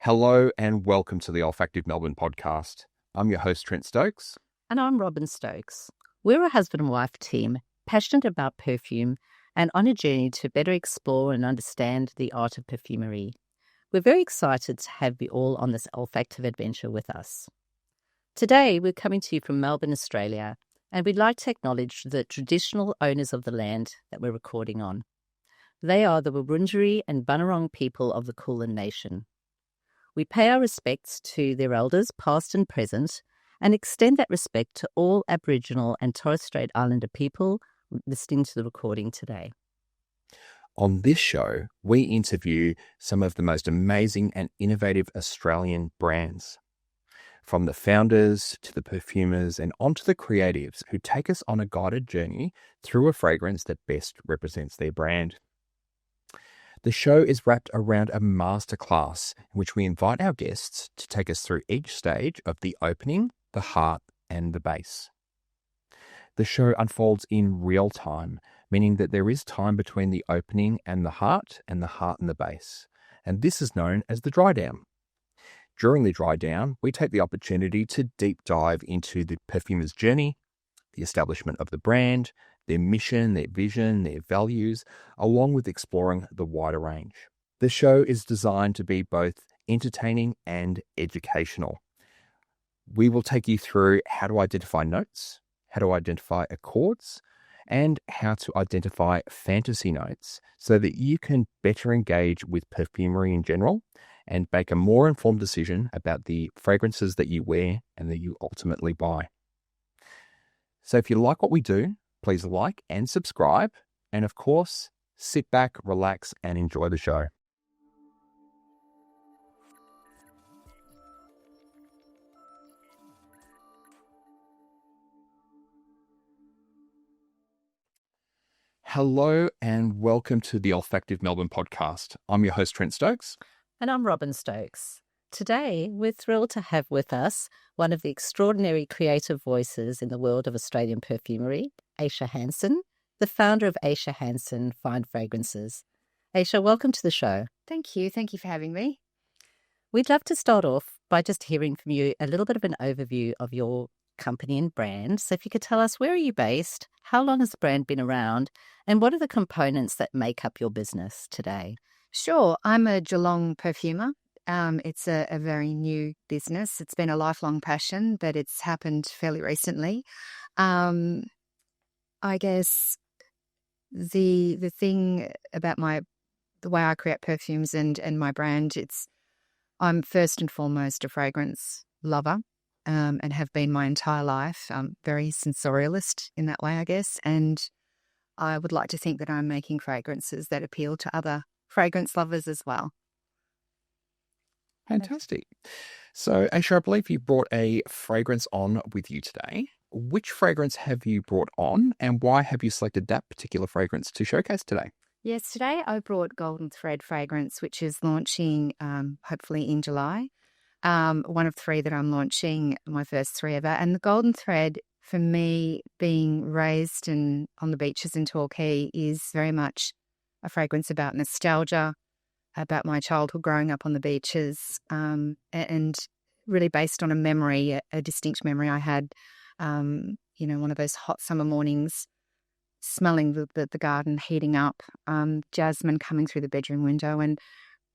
Hello and welcome to the Olfactive Melbourne podcast. I'm your host, Trent Stokes. And I'm Robin Stokes. We're a husband and wife team, passionate about perfume and on a journey to better explore and understand the art of perfumery. We're very excited to have you all on this olfactive adventure with us. Today, we're coming to you from Melbourne, Australia, and we'd like to acknowledge the traditional owners of the land that we're recording on. They are the Wurundjeri and Bunurong people of the Kulin Nation. We pay our respects to their elders, past and present, and extend that respect to all Aboriginal and Torres Strait Islander people listening to the recording today. On this show, we interview some of the most amazing and innovative Australian brands. From the founders to the perfumers and onto the creatives who take us on a guided journey through a fragrance that best represents their brand. The show is wrapped around a masterclass in which we invite our guests to take us through each stage of the opening, the heart, and the base. The show unfolds in real time, meaning that there is time between the opening and the heart and the base. And this is known as the dry down. During the dry down, we take the opportunity to deep dive into the perfumer's journey, the establishment of the brand, their mission, their vision, their values, along with exploring the wider range. The show is designed to be both entertaining and educational. We will take you through how to identify notes, how to identify accords, and how to identify fantasy notes so that you can better engage with perfumery in general and make a more informed decision about the fragrances that you wear and that you ultimately buy. So if you like what we do, please like and subscribe. And of course, sit back, relax, and enjoy the show. Hello and welcome to the Olfactive Melbourne podcast. I'm your host, Trent Stokes. And I'm Robin Stokes. Today, we're thrilled to have with us one of the extraordinary creative voices in the world of Australian perfumery, Aysha Hansen, the founder of Aisha Hansen Fine Fragrances. Aisha, welcome to the show. Thank you. Thank you for having me. We'd love to start off by just hearing from you a little bit of an overview of your company and brand. So if you could tell us, where are you based? How long has the brand been around? And what are the components that make up your business today? Sure. I'm a Geelong perfumer. It's a very new business. It's been a lifelong passion, but it's happened fairly recently. I guess the thing about the way I create perfumes and my brand, I'm first and foremost a fragrance lover, and have been my entire life. I'm very sensorialist in that way, I guess, and I would like to think that I'm making fragrances that appeal to other fragrance lovers as well. Fantastic. So, Aisha, I believe you brought a fragrance on with you today. Which fragrance have you brought on and why have you selected that particular fragrance to showcase today? Yes, today I brought Golden Thread fragrance, which is launching hopefully in July. One of three that I'm launching, my first three ever. And the Golden Thread, for me, being raised on the beaches in Torquay, is very much a fragrance about nostalgia, about my childhood growing up on the beaches, and really based on a memory, a distinct memory I had, one of those hot summer mornings, smelling the garden heating up, jasmine coming through the bedroom window and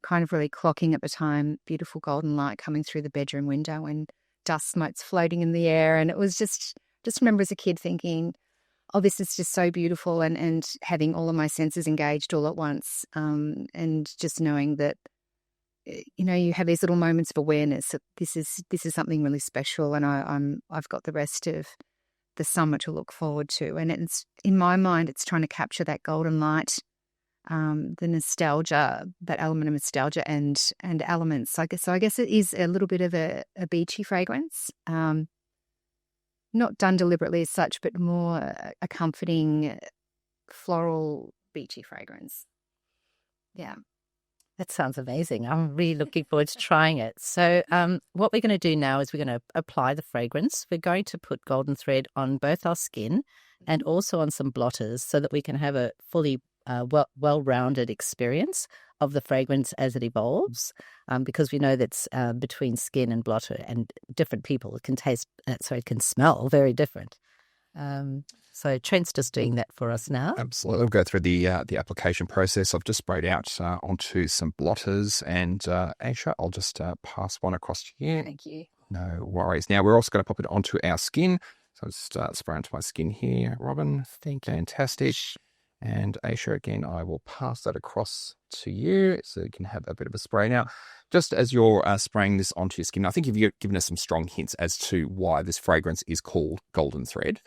kind of really clocking at the time, beautiful golden light coming through the bedroom window and dust motes floating in the air. And it was just remember as a kid thinking, oh, this is just so beautiful, and having all of my senses engaged all at once, and just knowing that, you have these little moments of awareness that this is something really special, and I've got the rest of the summer to look forward to. And it's, in my mind, it's trying to capture that golden light, the nostalgia, that element of nostalgia and elements. I guess it is a little bit of a beachy fragrance. Not done deliberately as such, but more a comforting floral beachy fragrance. Yeah. That sounds amazing. I'm really looking forward to trying it. So what we're going to do now is we're going to apply the fragrance. We're going to put Golden Thread on both our skin and also on some blotters so that we can have a fully well-rounded experience of the fragrance as it evolves, because we know that's between skin and blotter and different people. It can it can smell very different. So Trent's just doing that for us now. Absolutely. We'll go through the application process. I've just sprayed out onto some blotters, and Aisha, I'll just pass one across to you. Thank you. No worries. Now we're also going to pop it onto our skin. So I'll just spray onto my skin here, Robin. Thank you. Fantastic. And Aisha, again, I will pass that across to you so you can have a bit of a spray. Now, just as you're spraying this onto your skin, I think you've given us some strong hints as to why this fragrance is called Golden Thread.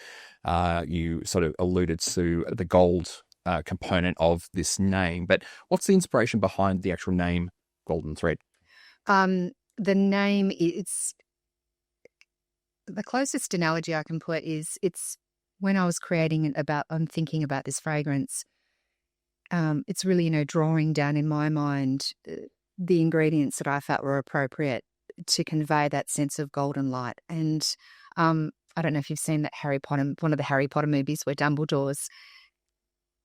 You sort of alluded to the gold component of this name, but what's the inspiration behind the actual name Golden Thread? The name, it's the closest analogy I can put is it's when I was I'm thinking about this fragrance, it's really, drawing down in my mind the ingredients that I felt were appropriate to convey that sense of golden light. And I don't know if you've seen that one of the Harry Potter movies where Dumbledore's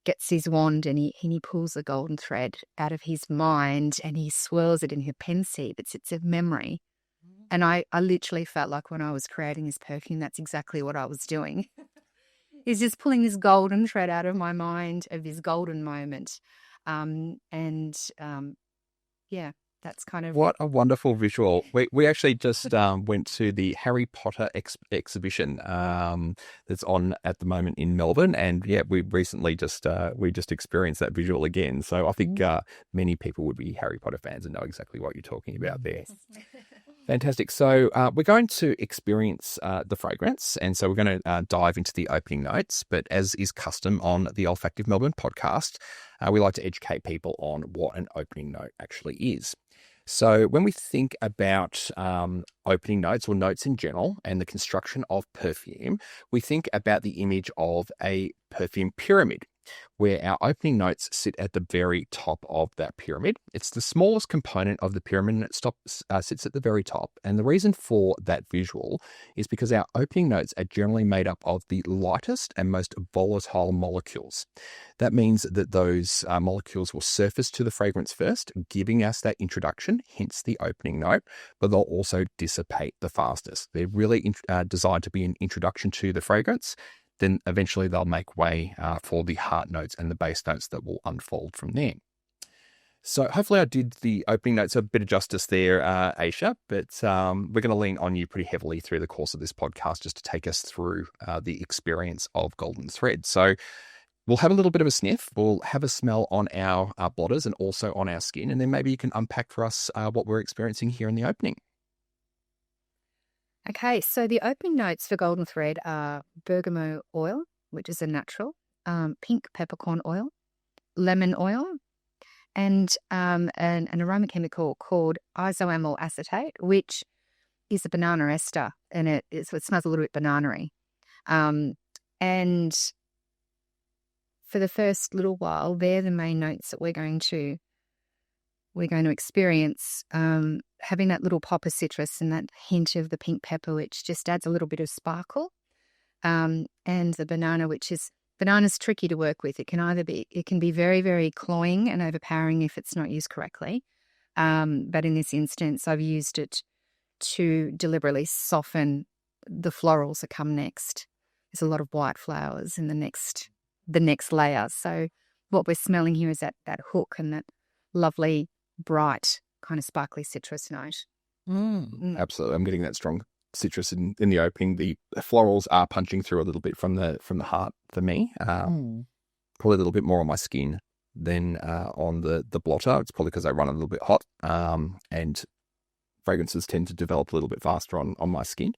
gets his wand and he pulls a golden thread out of his mind and he swirls it in her pensieve. It's a memory. And I literally felt like when I was creating this perfume, that's exactly what I was doing. Is just pulling this golden thread out of my mind of this golden moment. Yeah, that's kind of... What a wonderful visual. We actually just went to the Harry Potter exhibition that's on at the moment in Melbourne. And yeah, we recently just experienced that visual again. So I think many people would be Harry Potter fans and know exactly what you're talking about there. Fantastic. So we're going to experience the fragrance, and so we're going to dive into the opening notes. But as is custom on the Olfactive Melbourne podcast, we like to educate people on what an opening note actually is. So when we think about opening notes or notes in general and the construction of perfume, we think about the image of a perfume pyramid, where our opening notes sit at the very top of that pyramid. It's the smallest component of the pyramid, and it sits at the very top. And the reason for that visual is because our opening notes are generally made up of the lightest and most volatile molecules. That means that those molecules will surface to the fragrance first, giving us that introduction, hence the opening note, but they'll also dissipate the fastest. They're really designed to be an introduction to the fragrance. Then eventually they'll make way for the heart notes and the base notes that will unfold from there. So hopefully I did the opening notes a bit of justice there, Aisha, but we're going to lean on you pretty heavily through the course of this podcast just to take us through the experience of Golden Thread. So we'll have a little bit of a sniff, we'll have a smell on our blotters and also on our skin, and then maybe you can unpack for us what we're experiencing here in the opening. Okay, so the opening notes for Golden Thread are bergamot oil, which is a natural, pink peppercorn oil, lemon oil, and an aroma chemical called isoamyl acetate, which is a banana ester, and it smells a little bit banana-y. And for the first little while, they're the main notes that we're going to experience, having that little pop of citrus and that hint of the pink pepper, which just adds a little bit of sparkle, and the banana's tricky to work with. It can be very, very cloying and overpowering if it's not used correctly. But in this instance, I've used it to deliberately soften the florals that come next. There's a lot of white flowers in the next layer. So what we're smelling here is that hook and that lovely, bright, kind of sparkly citrus note. Absolutely. I'm getting that strong citrus in the opening. The florals are punching through a little bit from the heart for me. Probably a little bit more on my skin than on the blotter. It's probably because I run a little bit hot, and fragrances tend to develop a little bit faster on my skin.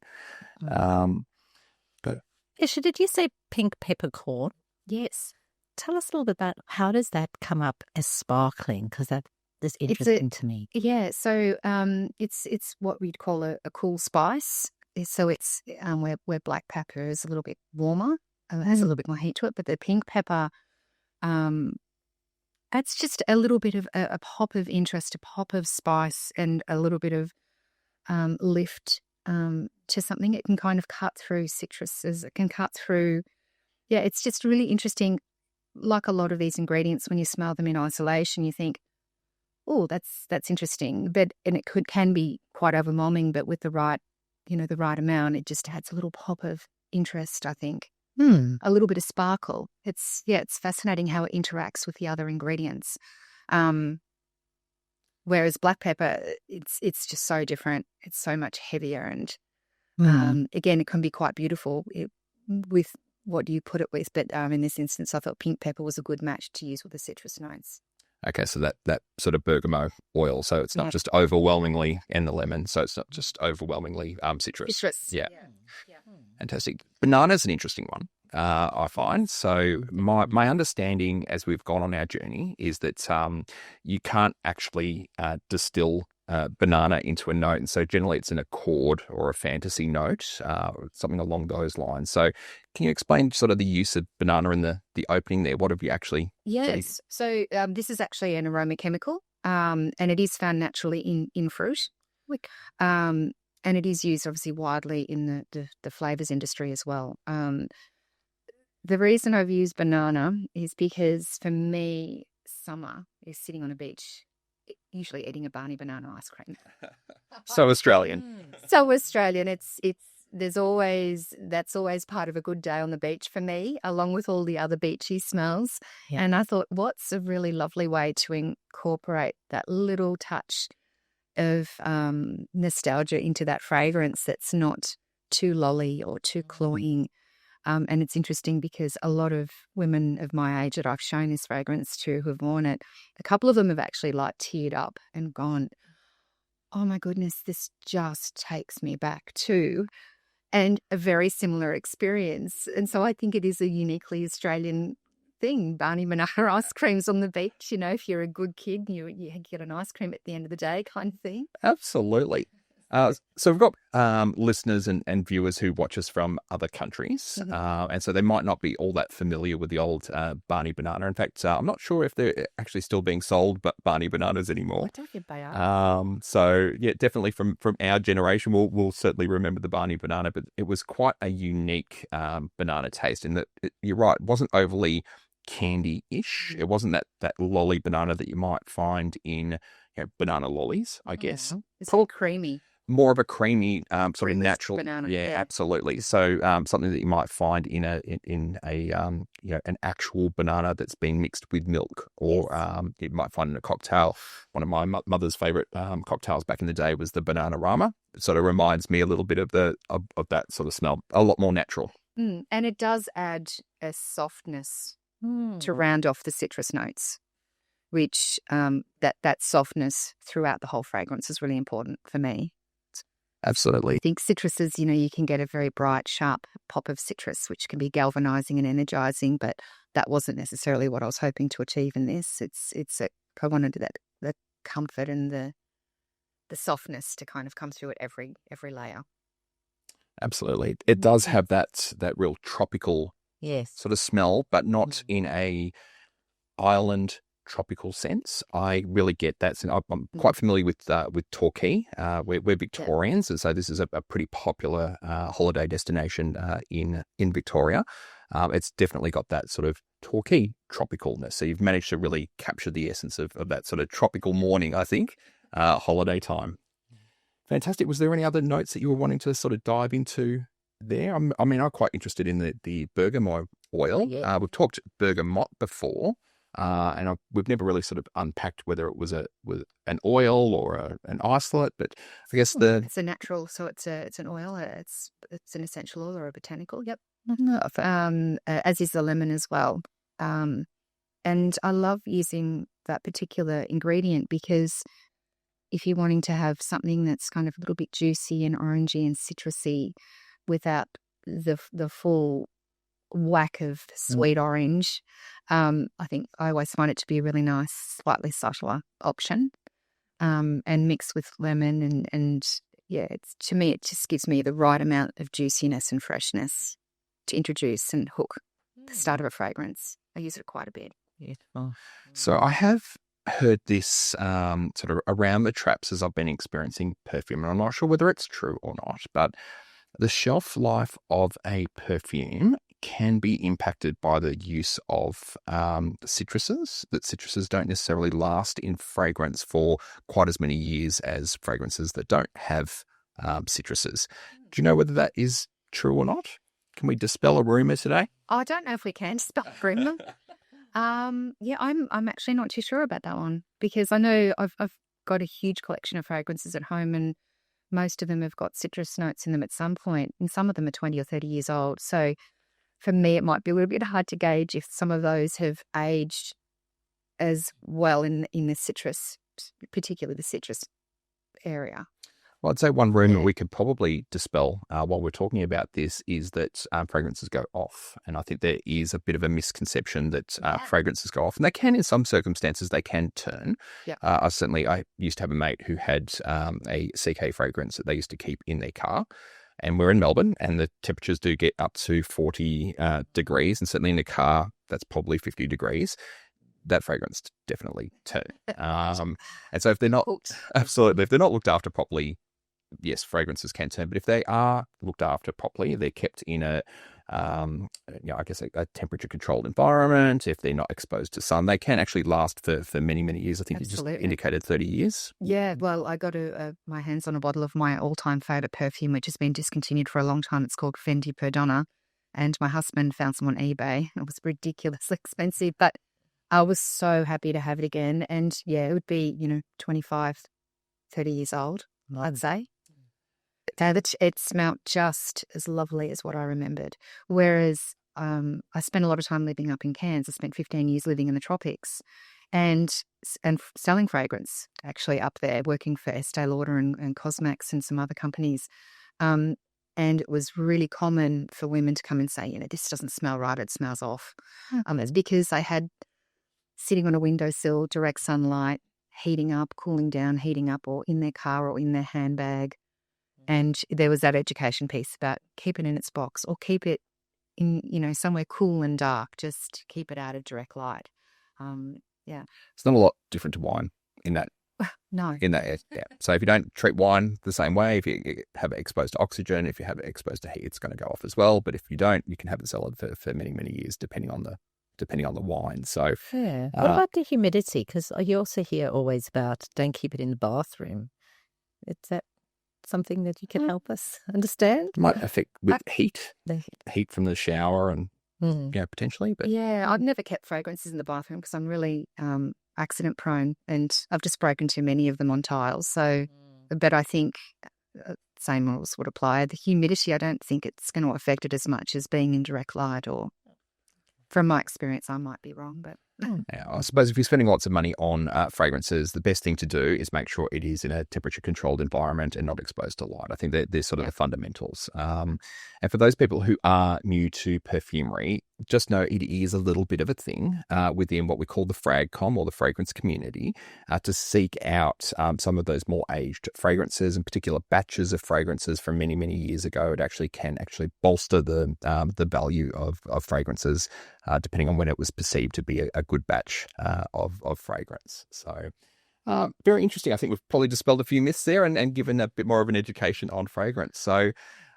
But Aisha, did you say pink peppercorn? Yes. Tell us a little bit about how does that come up as sparkling, because that is interesting to me. Yeah, so it's what we'd call a cool spice. So it's where black pepper is a little bit warmer, has a little bit more heat to it, but the pink pepper adds just a little bit of a pop of interest, a pop of spice, and a little bit of lift to something. It can kind of cut through citruses. It can cut through. Yeah, it's just really interesting. like a lot of these ingredients, when you smell them in isolation, you think, oh, that's interesting. And it can be quite overwhelming, but with the right amount, it just adds a little pop of interest, I think. A little bit of sparkle. It's fascinating how it interacts with the other ingredients. Whereas black pepper, it's just so different. It's so much heavier, and again, it can be quite beautiful with what you put it with. But in this instance, I thought pink pepper was a good match to use with the citrus notes. Okay, so that sort of bergamot oil, so it's not just overwhelmingly, and the lemon, so it's not just overwhelmingly citrus. Citrus. Yeah. Fantastic. Banana's an interesting one, I find. So my understanding as we've gone on our journey is that you can't actually distill banana into a note. And so generally it's an accord or a fantasy note, or something along those lines. So can you explain sort of the use of banana in the opening there? What have you actually... Yes. So this is actually an aroma chemical, and it is found naturally in fruit. And it is used obviously widely in the flavours industry as well. The reason I've used banana is because for me, summer is sitting on a beach, usually eating a Barney banana ice cream. So Australian. So Australian. That's always part of a good day on the beach for me, along with all the other beachy smells. Yeah. And I thought, what's a really lovely way to incorporate that little touch of nostalgia into that fragrance that's not too lolly or too cloying. And it's interesting because a lot of women of my age that I've shown this fragrance to who have worn it, a couple of them have actually like teared up and gone, oh my goodness, this just takes me back to, and a very similar experience. And so I think it is a uniquely Australian thing. Barney banana ice creams on the beach, if you're a good kid, you get an ice cream at the end of the day kind of thing. Absolutely. So we've got listeners and viewers who watch us from other countries, and so they might not be all that familiar with the old Barney banana. In fact, I'm not sure if they're actually still being sold Barney bananas anymore. I don't think they are. So yeah, definitely from our generation, we'll certainly remember the Barney banana, but it was quite a unique banana taste in that you're right, it wasn't overly candy-ish. It wasn't that lolly banana that you might find in banana lollies, I guess. It's all creamy. More of a creamy sort of natural banana. Yeah, absolutely. So something that you might find in an actual banana that's been mixed with milk, or you might find in a cocktail. One of my mother's favorite cocktails back in the day was the banana rama. It sort of reminds me a little bit of that sort of smell, a lot more natural. And it does add a softness to round off the citrus notes, which that softness throughout the whole fragrance is really important for me. Absolutely. I think citruses, you can get a very bright, sharp pop of citrus, which can be galvanizing and energizing, but that wasn't necessarily what I was hoping to achieve in this. I wanted the comfort and the softness to kind of come through at every layer. Absolutely. It does have that real tropical sort of smell, but not in a island tropical sense. I really get that. I'm quite familiar with Torquay. We're Victorians, and so this is a pretty popular holiday destination in Victoria. It's definitely got that sort of Torquay tropicalness. So you've managed to really capture the essence of that sort of tropical morning, I think, holiday time. Fantastic. Was there any other notes that you were wanting to sort of dive into there? I'm quite interested in the bergamot oil. We've talked bergamot before. And we've never really sort of unpacked whether it was an oil or an isolate, but I guess it's a natural, so it's an oil. It's an essential oil or a botanical. Yep. As is the lemon as well. And I love using that particular ingredient because if you're wanting to have something that's kind of a little bit juicy and orangey and citrusy without the full whack of sweet orange, I think I always find it to be a really nice, slightly subtler option, and mixed with lemon and to me it just gives me the right amount of juiciness and freshness to introduce and hook the start of a fragrance. I use it quite a bit. Beautiful. So I have heard this sort of around the traps as I've been experiencing perfume, and I'm not sure whether it's true or not, but the shelf life of a perfume can be impacted by the use of citruses, that citruses don't necessarily last in fragrance for quite as many years as fragrances that don't have citruses. Do you know whether that is true or not? Can we dispel a rumor today? I don't know if we can spell rumor. Yeah, I'm actually not too sure about that one, because I know I've got a huge collection of fragrances at home, and most of them have got citrus notes in them at some point, and some of them are 20 or 30 years old. So for me, it might be a little bit hard to gauge if some of those have aged as well in the citrus, particularly the citrus area. Well, I'd say one rumor we could probably dispel while we're talking about this is that fragrances go off. And I think there is a bit of a misconception that fragrances go off. And they can, in some circumstances, they can turn. Yeah. I used to have a mate who had a CK fragrance that they used to keep in their car. And we're in Melbourne, and the temperatures do get up to 40 degrees. And certainly in the car, that's probably 50 degrees. That fragrance definitely turn. And so if they're not, absolutely, if they're not looked after properly, yes, fragrances can turn, but if they are looked after properly, they're kept in a temperature-controlled environment. If they're not exposed to sun, they can actually last for many, many years. I think Absolutely. You just indicated 30 years. Yeah, well, I got my hands on a bottle of my all-time favourite perfume, which has been discontinued for a long time. It's called Fendi Per Donna, and my husband found some on eBay. It was ridiculously expensive, but I was so happy to have it again. And yeah, it would be, 25, 30 years old, I'd say. It smelt just as lovely as what I remembered. Whereas I spent a lot of time living up in Cairns. I spent 15 years living in the tropics and selling fragrance actually up there, working for Estee Lauder and Cosmax and some other companies. And it was really common for women to come and say, this doesn't smell right, it smells off. It's because I had sitting on a windowsill, direct sunlight, heating up, cooling down, heating up, or in their car or in their handbag. And there was that education piece about keep it in its box or keep it in, somewhere cool and dark. Just keep it out of direct light. Yeah. It's not a lot different to wine in that. No. In that, yeah. So if you don't treat wine the same way, if you have it exposed to oxygen, if you have it exposed to heat, it's going to go off as well. But if you don't, you can have it cellar for many, many years, depending on the wine. So yeah. What about the humidity? Because you also hear always about don't keep it in the bathroom. Is that something that you can help us understand? Might affect with heat from the shower and potentially. But yeah, I've never kept fragrances in the bathroom because I'm really accident prone, and I've just broken too many of them on tiles. So, but I think same rules would apply. The humidity, I don't think it's going to affect it as much as being in direct light, or from my experience, I might be wrong, but. Yeah, I suppose if you're spending lots of money on fragrances, the best thing to do is make sure it is in a temperature-controlled environment and not exposed to light. I think they're sort of the fundamentals. And for those people who are new to perfumery, just know it is a little bit of a thing within what we call the fragcom or the fragrance community to seek out some of those more aged fragrances and particular batches of fragrances from many, many years ago. It can bolster the value of fragrances depending on when it was perceived to be a good batch of fragrance. So very interesting. I think we've probably dispelled a few myths there and given a bit more of an education on fragrance. So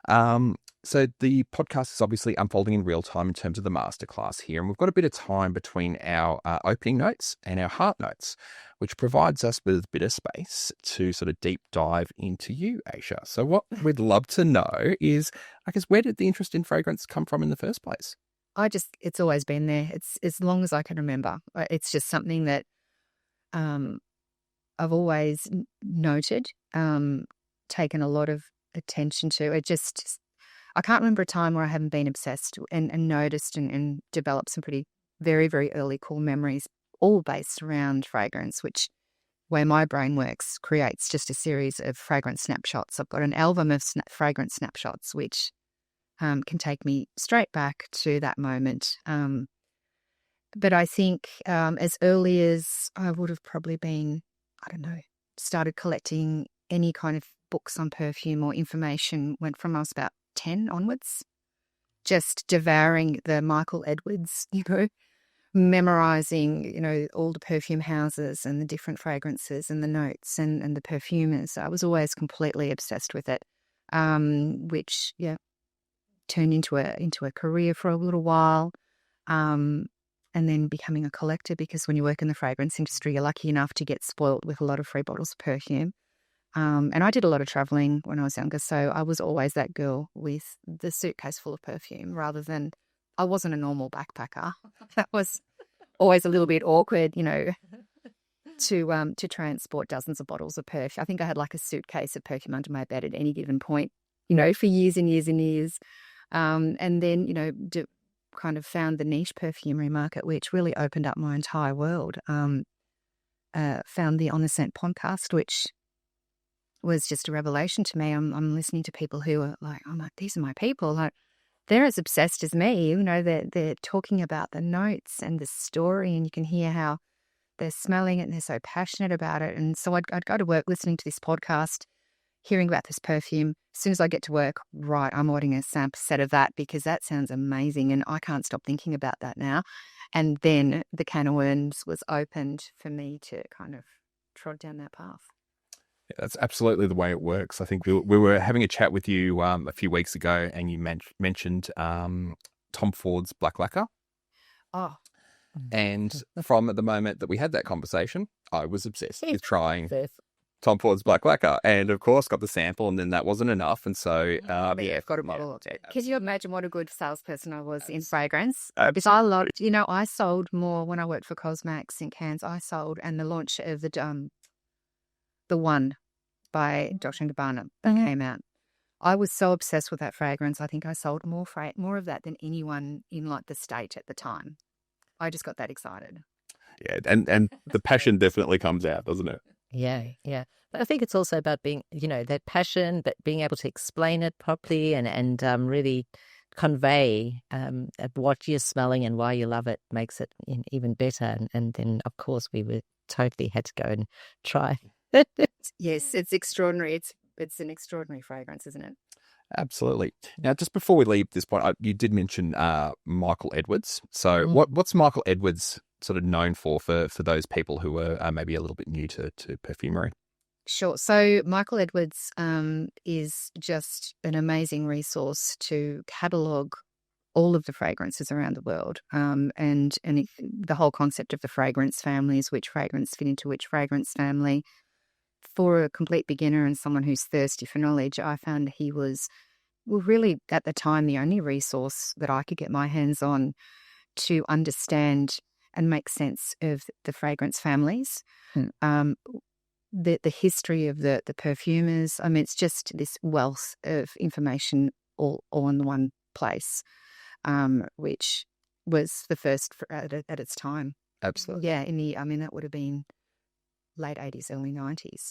the podcast is obviously unfolding in real time in terms of the masterclass here, and we've got a bit of time between our opening notes and our heart notes, which provides us with a bit of space to sort of deep dive into you, Aisha. So what we'd love to know is, I guess, where did the interest in fragrance come from in the first place? It's always been there. It's as long as I can remember. It's just something that I've always noted, taken a lot of attention to. I can't remember a time where I haven't been obsessed and noticed and developed some pretty very, very early core memories, all based around fragrance, which where my brain works creates just a series of fragrance snapshots. I've got an album of fragrance snapshots, which can take me straight back to that moment. But I think as early as I would have probably been, started collecting any kind of books on perfume or information went from I was about 10 onwards, just devouring the Michael Edwards, memorizing, all the perfume houses and the different fragrances and the notes and the perfumers. I was always completely obsessed with it, which, turned into a career for a little while, and then becoming a collector, because when you work in the fragrance industry, you're lucky enough to get spoilt with a lot of free bottles of perfume. And I did a lot of traveling when I was younger, so I was always that girl with the suitcase full of perfume rather than, I wasn't a normal backpacker. That was always a little bit awkward, to transport dozens of bottles of perfume. I think I had like a suitcase of perfume under my bed at any given point, for years and years and years. And then, kind of found the niche perfumery market, which really opened up my entire world. Found the On the Scent podcast, which was just a revelation to me. I'm listening to people who are like, I'm like, these are my people. Like, they're as obsessed as me. They're talking about the notes and the story, and you can hear how they're smelling it and they're so passionate about it. And so I'd go to work listening to this podcast, hearing about this perfume. As soon as I get to work, right, I'm ordering a sample set of that because that sounds amazing and I can't stop thinking about that now. And then the can of worms was opened for me to kind of trod down that path. Yeah, that's absolutely the way it works. I think we were having a chat with you a few weeks ago, and you mentioned Tom Ford's Black Lacquer. Oh. And from the moment that we had that conversation, I was obsessed with trying Tom Ford's Black Lacquer, and of course got the sample, and then that wasn't enough, and so I've got a bottle. Can you imagine what a good salesperson I was in fragrance? Because I sold more when I worked for Cosmax in Cairns. I sold, and the launch of the One by Dr. & Gabbana came out. I was so obsessed with that fragrance. I think I sold more of that than anyone in like the state at the time. I just got that excited. Yeah, and the passion definitely comes out, doesn't it? Yeah. But I think it's also about being, that passion, but being able to explain it properly and really convey what you're smelling and why you love it makes it even better. And then, of course, we totally had to go and try. Yes, it's extraordinary. It's an extraordinary fragrance, isn't it? Absolutely. Now, just before we leave this point, you did mention Michael Edwards. So what's Michael Edwards sort of known for those people who are maybe a little bit new to perfumery? Sure. So Michael Edwards is just an amazing resource to catalogue all of the fragrances around the world, and the whole concept of the fragrance families, which fragrance fit into which fragrance family. For a complete beginner and someone who's thirsty for knowledge, I found he was really, at the time, the only resource that I could get my hands on to understand and make sense of the fragrance families, the history of the perfumers. I mean, it's just this wealth of information all in one place, which was the first at its time. Absolutely. Yeah, that would have been late 80s, early 90s.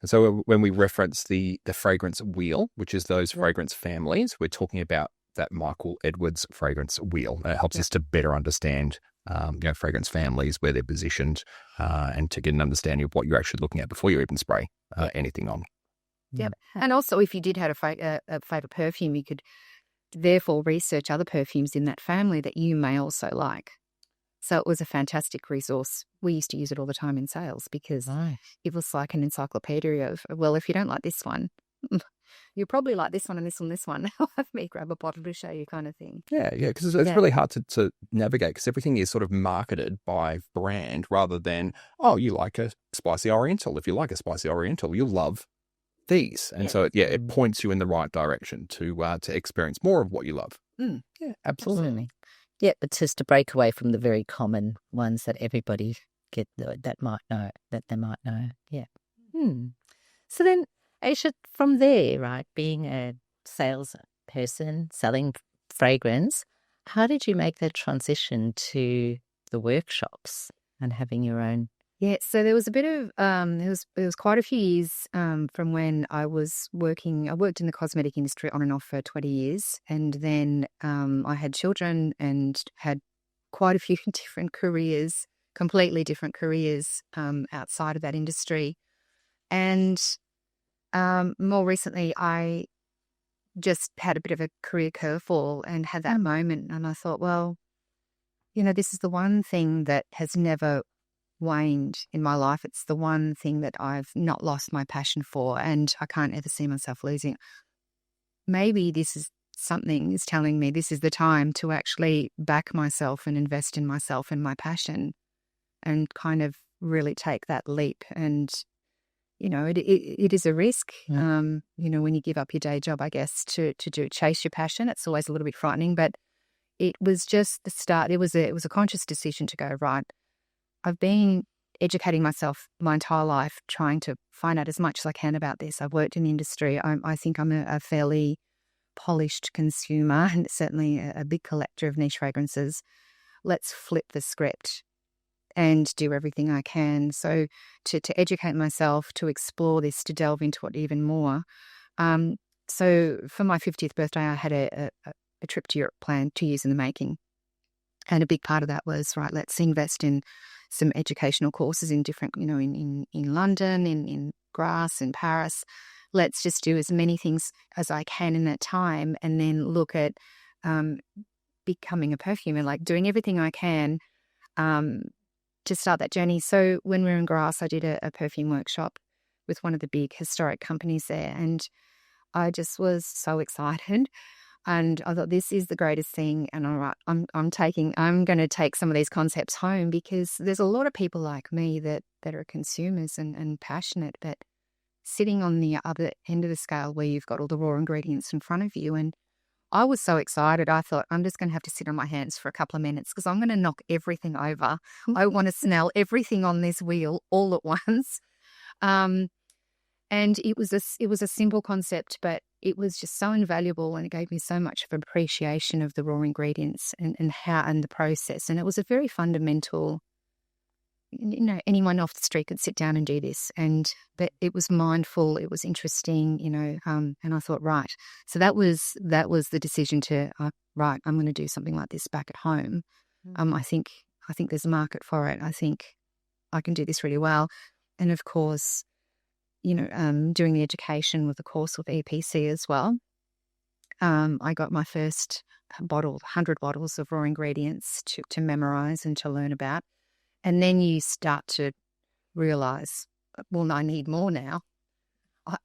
And so when we reference the fragrance wheel, which is those fragrance families, we're talking about that Michael Edwards fragrance wheel. It helps us to better understand fragrance families, where they're positioned, and to get an understanding of what you're actually looking at before you even spray anything on. Yep. And also, if you did have a favourite perfume, you could therefore research other perfumes in that family that you may also like. So it was a fantastic resource. We used to use it all the time in sales because it was like an encyclopedia of, well, if you don't like this one, you probably like this one and this one, this one. Have me grab a bottle to show you, kind of thing. Yeah, because it's really hard to navigate, because everything is sort of marketed by brand rather than, oh, you like a spicy oriental. If you like a spicy oriental, you'll love these. And so, it points you in the right direction to experience more of what you love. Yeah, absolutely. Yeah, but just to break away from the very common ones that everybody they might know. Yeah. So then, Aisha, from there, right, being a sales person, selling fragrance, how did you make that transition to the workshops and having your own? Yeah, so there was a bit of it was quite a few years from when I was working. I worked in the cosmetic industry on and off for 20 years, and then I had children and had quite a few different careers, completely different careers outside of that industry. And more recently, I just had a bit of a career curveball and had that moment, and I thought, well, this is the one thing that has never waned in my life. It's the one thing that I've not lost my passion for, and I can't ever see myself losing. Maybe this is something is telling me this is the time to actually back myself and invest in myself and my passion and kind of really take that leap. And, it is a risk, when you give up your day job, I guess, to chase your passion. It's always a little bit frightening, but it was just the start. It was a conscious decision to go, right, I've been educating myself my entire life, trying to find out as much as I can about this. I've worked in the industry. I think I'm a fairly polished consumer and certainly a big collector of niche fragrances. Let's flip the script and do everything I can. So to educate myself, to explore this, to delve into it even more. So for my 50th birthday, I had a trip to Europe planned 2 years in the making. And a big part of that was, right, let's invest in some educational courses in different, in London, in Grasse, in Paris. Let's just do as many things as I can in that time and then look at becoming a perfumer, like doing everything I can to start that journey. So when we were in Grasse, I did a perfume workshop with one of the big historic companies there. And I just was so excited. And I thought, this is the greatest thing. And all right, I'm going to take some of these concepts home, because there's a lot of people like me that are consumers and passionate, but sitting on the other end of the scale where you've got all the raw ingredients in front of you. And I was so excited. I thought, I'm just going to have to sit on my hands for a couple of minutes because I'm going to knock everything over. I want to smell everything on this wheel all at once. And it was a simple concept, but it was just so invaluable, and it gave me so much of appreciation of the raw ingredients and the process. And it was a very fundamental, anyone off the street could sit down and do this. But it was mindful, it was interesting, and I thought, right. So that was the decision to, right, I'm going to do something like this back at home. I think there's a market for it. I think I can do this really well. And of course, doing the education with the course with EPC as well. I got my first 100 bottles of raw ingredients to memorize and to learn about. And then you start to realize, well, I need more now.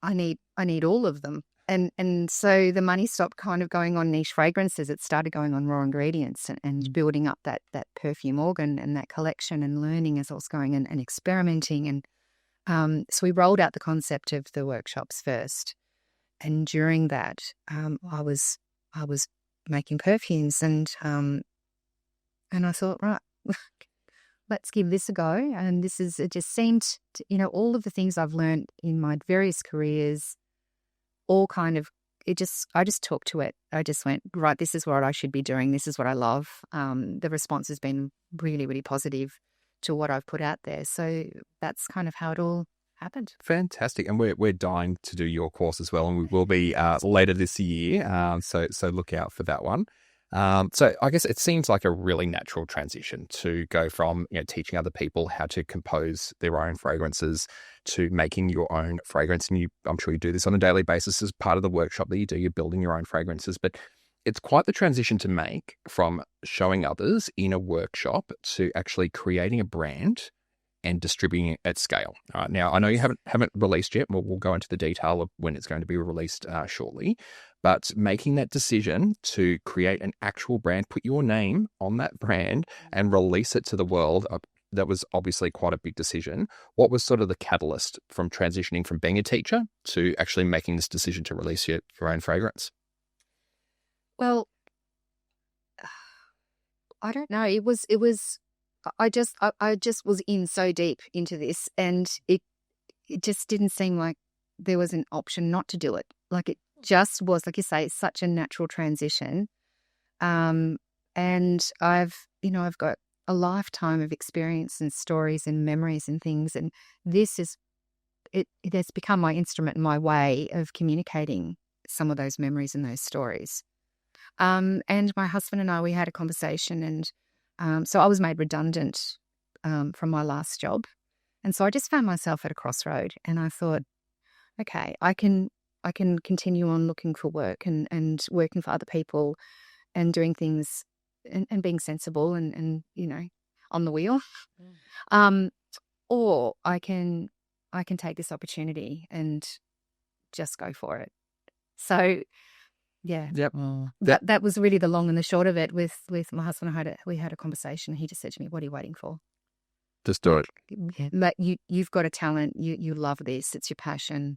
I need all of them. And so the money stopped kind of going on niche fragrances. It started going on raw ingredients and building up that perfume organ and that collection and learning as I was going and experimenting. And so we rolled out the concept of the workshops first. And during that, I was making perfumes and I thought, right, let's give this a go. And it just seemed, all of the things I've learned in my various careers, all kind of, I just talked to it. I just went, right, this is what I should be doing. This is what I love. The response has been really, really positive to what I've put out there. So that's kind of how it all happened. Fantastic. And we're dying to do your course as well, and we will be later this year. So look out for that one. So I guess it seems like a really natural transition to go from teaching other people how to compose their own fragrances to making your own fragrance. And I'm sure you do this on a daily basis as part of the workshop that you do. You're building your own fragrances, but it's quite the transition to make from showing others in a workshop to actually creating a brand and distributing it at scale. All right, now, I know you haven't released yet. We'll go into the detail of when it's going to be released shortly. But making that decision to create an actual brand, put your name on that brand and release it to the world, that was obviously quite a big decision. What was sort of the catalyst from transitioning from being a teacher to actually making this decision to release your own fragrance? Well, I don't know. It was. I just was in so deep into this, and it just didn't seem like there was an option not to do it. Like it just was, like you say, such a natural transition. And I've got a lifetime of experience and stories and memories and things, and this is it has become my instrument and my way of communicating some of those memories and those stories. And my husband and I, we had a conversation, and so I was made redundant from my last job. And so I just found myself at a crossroad, and I thought, okay, I can continue on looking for work and working for other people and doing things and being sensible and on the wheel. Or I can take this opportunity and just go for it. So Yeah. Yep. That was really the long and the short of it. With my husband, we had a conversation. He just said to me, "What are you waiting for? Just do it. Like you've got a talent. You love this. It's your passion."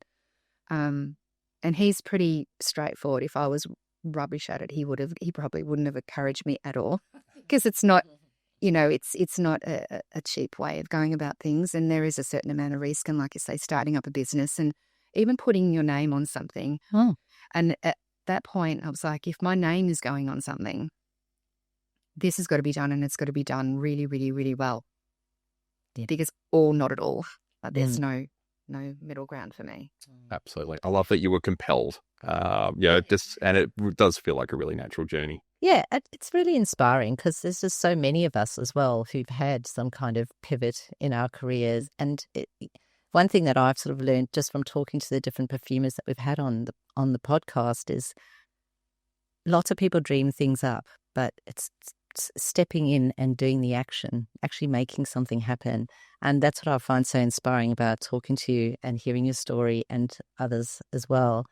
And he's pretty straightforward. If I was rubbish at it, he probably wouldn't have encouraged me at all, because it's not, it's not a cheap way of going about things, and there is a certain amount of risk. And like you say, starting up a business and even putting your name on something. Oh. And at that point, I was like, if my name is going on something, this has got to be done, and it's got to be done really, really, really well. Yeah. Because or not at all. There's no middle ground for me. Absolutely. I love that you were compelled. And it does feel like a really natural journey. Yeah, it's really inspiring, because there's just so many of us as well who've had some kind of pivot in our careers. And one thing that I've sort of learned just from talking to the different perfumers that we've had on the podcast is lots of people dream things up, but it's stepping in and doing the action, actually making something happen. And that's what I find so inspiring about talking to you and hearing your story, and others as well.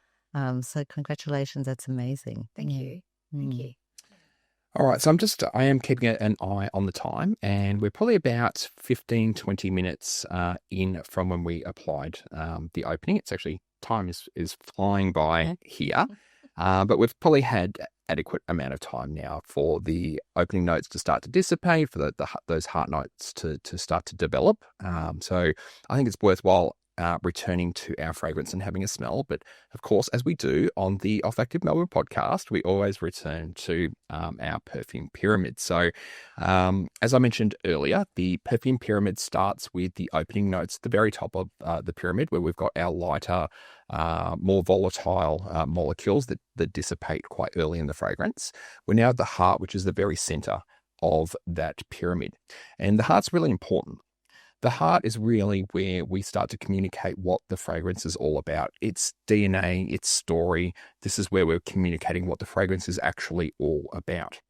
So congratulations, that's amazing. Thank you. Thank you. All right, so I am keeping an eye on the time, and we're probably about 15, 20 minutes in from when we applied the opening. It's actually, time is flying by here, but we've probably had adequate amount of time now for the opening notes to start to dissipate, for those heart notes to start to develop. So I think it's worthwhile returning to our fragrance and having a smell. But of course, as we do on the Olfactive Melbourne podcast, we always return to our perfume pyramid. So as I mentioned earlier, the perfume pyramid starts with the opening notes at the very top of the pyramid, where we've got our lighter, more volatile molecules that dissipate quite early in the fragrance. We're now at the heart, which is the very center of that pyramid. And the heart's really important. The heart is really where we start to communicate what the fragrance is all about. Its DNA, its story. This is where we're communicating what the fragrance is actually all about.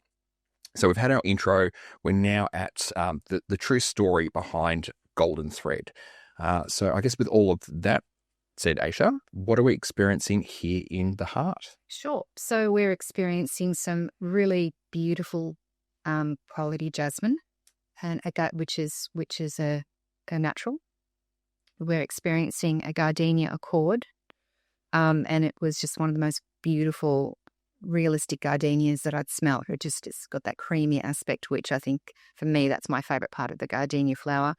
So we've had our intro. We're now at the true story behind Golden Thread. So I guess with all of that said, Aisha, what are we experiencing here in the heart? Sure. So we're experiencing some really beautiful quality jasmine, and which is a natural. We're experiencing a gardenia accord, and it was just one of the most beautiful, realistic gardenias that I'd smelled. It's got that creamy aspect, which I think for me that's my favorite part of the gardenia flower.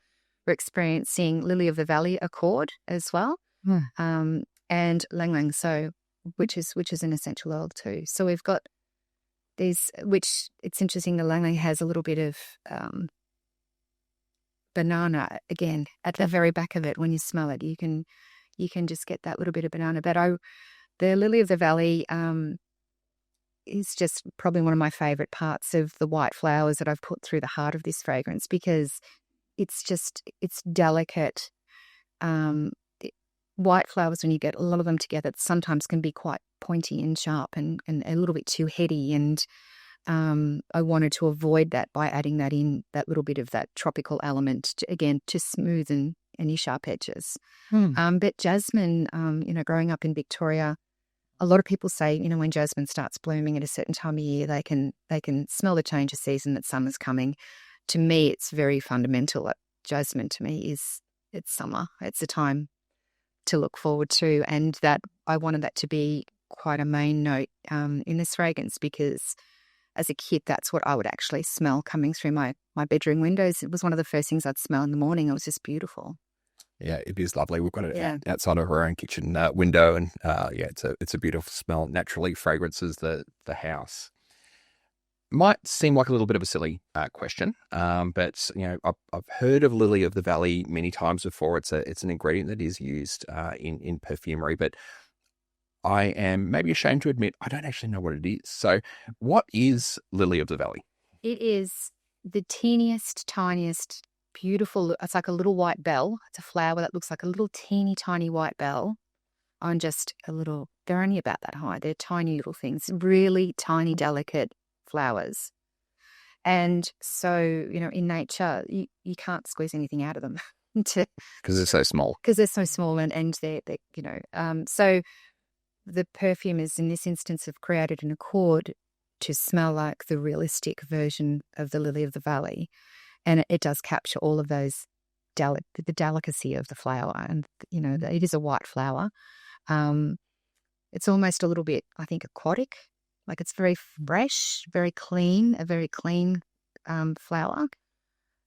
We're experiencing lily of the valley accord as well, and lang lang, so which is an essential oil too. So we've got these, which it's interesting. The lang lang has a little bit of banana again at the very back of it. When you smell it, you can just get that little bit of banana. But the lily of the valley is just probably one of my favorite parts of the white flowers that I've put through the heart of this fragrance, because it's delicate. White flowers, when you get a lot of them together, sometimes can be quite pointy and sharp and a little bit too heady. And I wanted to avoid that by adding that little bit of that tropical element to smoothen any sharp edges. But jasmine, growing up in Victoria, a lot of people say, when jasmine starts blooming at a certain time of year, they can smell the change of season, that summer's coming. To me, it's very fundamental. Jasmine to me it's summer. It's a time to look forward to, and that I wanted that to be quite a main note in this fragrance, because as a kid, that's what I would actually smell coming through my bedroom windows. It was one of the first things I'd smell in the morning. It was just beautiful. Yeah, it is lovely. We've got it outside of our own kitchen window, and it's a beautiful smell. Naturally fragrances the house. Might seem like a little bit of a silly question, but I've heard of lily of the valley many times before. It's an ingredient that is used in perfumery, but I am maybe ashamed to admit I don't actually know what it is. So what is lily of the valley? It is the teeniest, tiniest, beautiful, it's like a little white bell. It's a flower that looks like a little teeny tiny white bell on just they're only about that high. They're tiny little things, really tiny, delicate flowers. And so, in nature, you can't squeeze anything out of them. Because they're so small. Because they're so small, and they're so the perfumers in this instance have created an accord to smell like the realistic version of the lily of the valley. And it does capture all of those, the delicacy of the flower. And, it is a white flower. It's almost a little bit, I think, aquatic. Like it's very fresh, very clean, a very clean flower.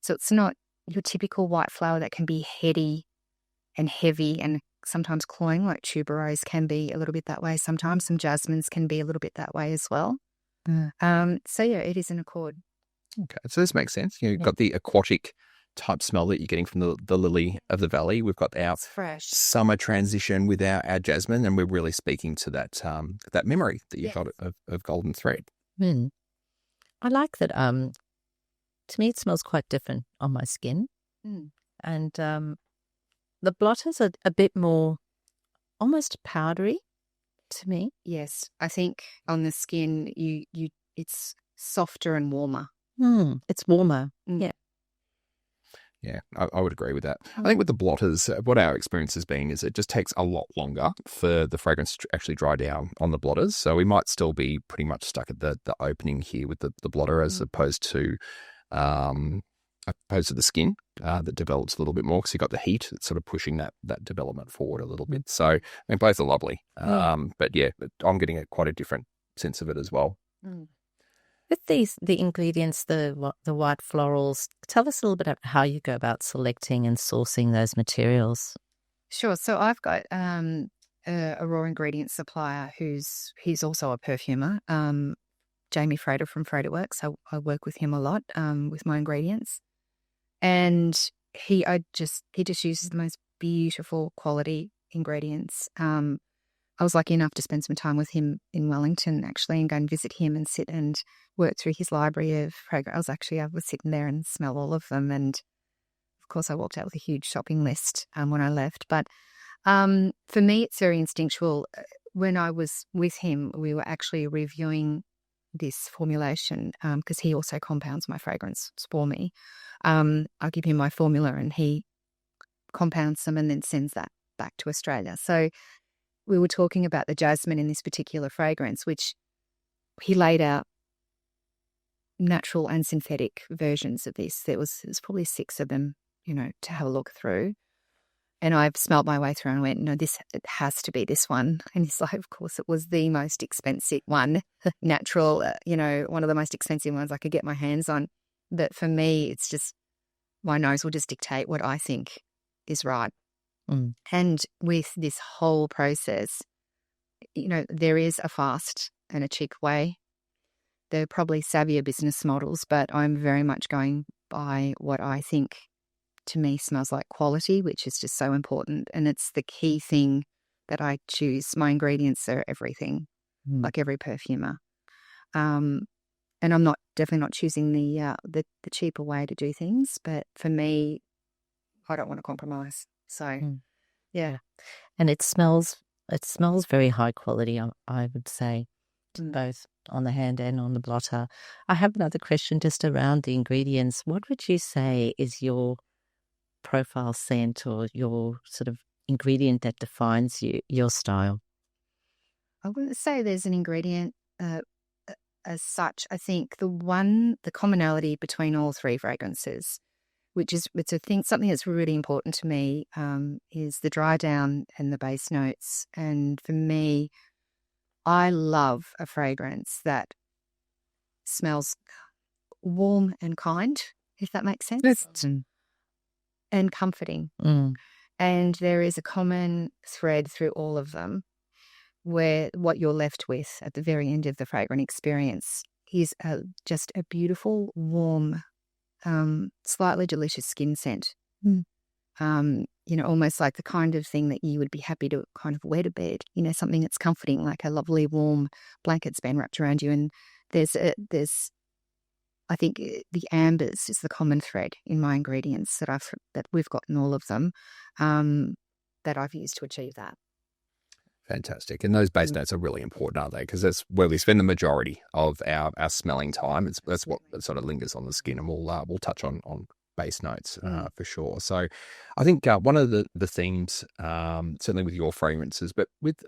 So it's not your typical white flower that can be heady and heavy and sometimes cloying, like tuberose can be a little bit that way. Sometimes some jasmines can be a little bit that way as well. So yeah, it is an accord. Okay, so this makes sense. You've got the aquatic type smell that you're getting from the lily of the valley. We've got our fresh summer transition with our jasmine, and we're really speaking to that memory that you've got of golden thread. I like that. To me, it smells quite different on my skin, and the blotters are a bit more almost powdery to me. Yes, I think on the skin, it's softer and warmer. It's warmer. Yeah. Yeah, I would agree with that. I think with the blotters, what our experience has been is it just takes a lot longer for the fragrance to actually dry down on the blotters. So we might still be pretty much stuck at the opening here with the blotter as opposed to the skin that develops a little bit more because you've got the heat that's sort of pushing that development forward a little bit. So I mean, both are lovely. But yeah, I'm getting quite a different sense of it as well. With the ingredients, the white florals, tell us a little bit about how you go about selecting and sourcing those materials. Sure. So I've got a raw ingredient supplier who's also a perfumer, Jamie Frater from Frater Works. I work with him a lot with my ingredients, and he just uses the most beautiful quality ingredients. I was lucky enough to spend some time with him in Wellington, actually, and go and visit him and sit and work through his library of fragrance. I was sitting there and smell all of them. And of course, I walked out with a huge shopping list when I left. But for me, it's very instinctual. When I was with him, we were actually reviewing this formulation because he also compounds my fragrance for me. I give him my formula and he compounds them and then sends that back to Australia. So we were talking about the jasmine in this particular fragrance, which he laid out natural and synthetic versions of this. There's probably 6 of them, to have a look through. And I've smelled my way through and went, no, it has to be this one. And he's like, of course, it was the most expensive one, natural, one of the most expensive ones I could get my hands on. But for me, it's just my nose will just dictate what I think is right. And with this whole process, there is a fast and a cheap way. They're probably savvier business models, but I'm very much going by what I think to me smells like quality, which is just so important. And it's the key thing that I choose. My ingredients are everything, like every perfumer. And I'm definitely not choosing the cheaper way to do things. But for me, I don't want to compromise. So, yeah. And it smells very high quality, I would say, both on the hand and on the blotter. I have another question just around the ingredients. What would you say is your profile scent or your sort of ingredient that defines your style? I wouldn't say there's an ingredient as such. I think the commonality between all 3 fragrances, something that's really important to me, is the dry down and the base notes. And for me, I love a fragrance that smells warm and kind, if that makes sense, and comforting. And there is a common thread through all of them where what you're left with at the very end of the fragrant experience is just a beautiful, warm, slightly delicious skin scent. Almost like the kind of thing that you would be happy to kind of wear to bed, something that's comforting, like a lovely warm blanket's been wrapped around you. And I think the ambers is the common thread in my ingredients that we've got in all of them, that I've used to achieve that. Fantastic. And those base notes are really important, aren't they? Because that's where we spend the majority of our smelling time. That's what sort of lingers on the skin, and we'll touch on base notes for sure. So I think one of the themes, certainly with your fragrances, but with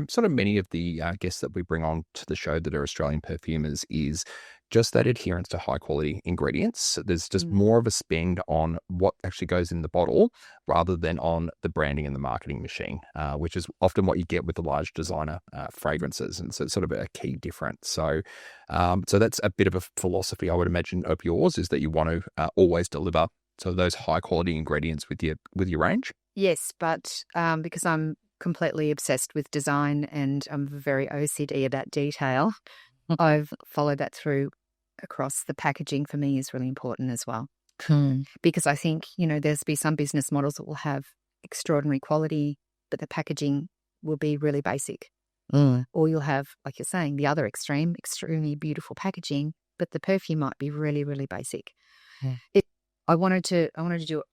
sort of many of the guests that we bring on to the show that are Australian perfumers, is just that adherence to high quality ingredients. There's just more of a spend on what actually goes in the bottle rather than on the branding and the marketing machine, which is often what you get with the large designer fragrances. And so it's sort of a key difference. So so that's a bit of a philosophy, I would imagine, of yours, is that you want to always deliver so those high quality ingredients with your range. Yes, but because I'm completely obsessed with design and I'm very OCD about detail, I've followed that through across. The packaging for me is really important as well. Because I think, there's be some business models that will have extraordinary quality, but the packaging will be really basic. Or you'll have, like you're saying, the other extreme, extremely beautiful packaging, but the perfume might be really, really basic. I wanted to do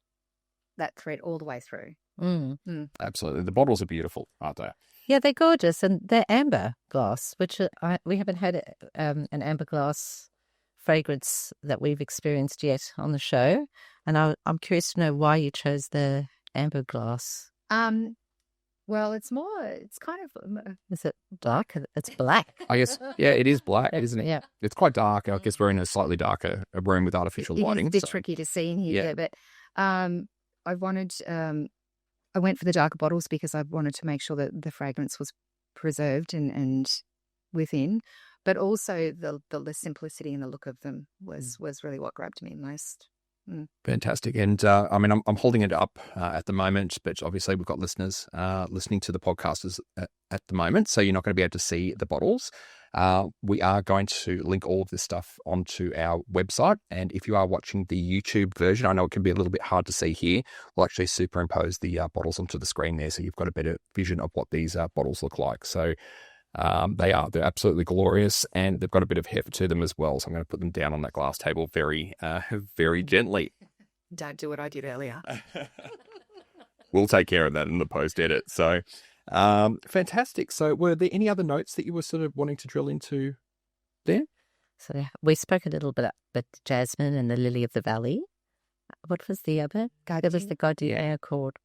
that thread all the way through. Absolutely. The bottles are beautiful, aren't they? Yeah, they're gorgeous. And they're amber glass, which we haven't had an amber glass fragrance that we've experienced yet on the show. And I'm curious to know why you chose the amber glass. Well, it's kind of... Is it dark? It's black. I guess, yeah, it is black, isn't it? Yeah. It's quite dark. I guess we're in a slightly darker room with artificial lighting. It's a bit tricky to see in here, but I wanted... I went for the darker bottles because I wanted to make sure that the fragrance was preserved and within, but also the simplicity and the look of them was really what grabbed me most. Fantastic. And I mean, I'm holding it up at the moment, but obviously we've got listeners listening to the podcasters at the moment, so you're not going to be able to see the bottles. We are going to link all of this stuff onto our website. And if you are watching the YouTube version, I know it can be a little bit hard to see here. We'll actually superimpose the bottles onto the screen there, so you've got a better vision of what these bottles look like. So they're absolutely glorious, and they've got a bit of heft to them as well. So I'm going to put them down on that glass table very, very gently. Don't do what I did earlier. We'll take care of that in the post edit. So fantastic. So were there any other notes that you were sort of wanting to drill into there? So we spoke a little bit about jasmine and the lily of the valley. What was the other? There was the gardenia chord.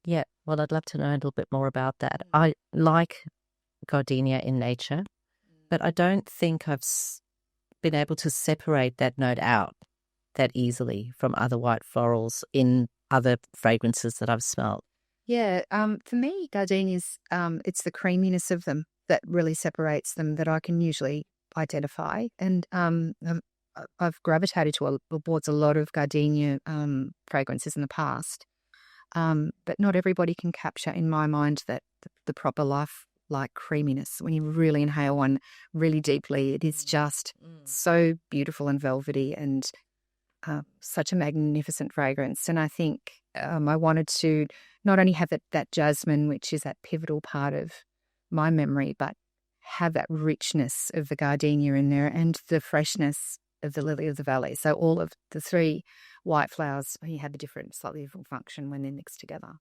Yeah. Well, I'd love to know a little bit more about that. I like gardenia in nature, but I don't think I've been able to separate that note out that easily from other white florals in other fragrances that I've smelled. Yeah, for me, gardenias, it's the creaminess of them that really separates them that I can usually identify. And I've gravitated towards a lot of gardenia fragrances in the past, but not everybody can capture, in my mind, that the proper life-like creaminess. When you really inhale one really deeply, it is just so beautiful and velvety and such a magnificent fragrance. And I think I wanted to not only have that jasmine, which is that pivotal part of my memory, but have that richness of the gardenia in there and the freshness of the lily of the valley. So all of the three white flowers, you have a slightly different function when they're mixed together.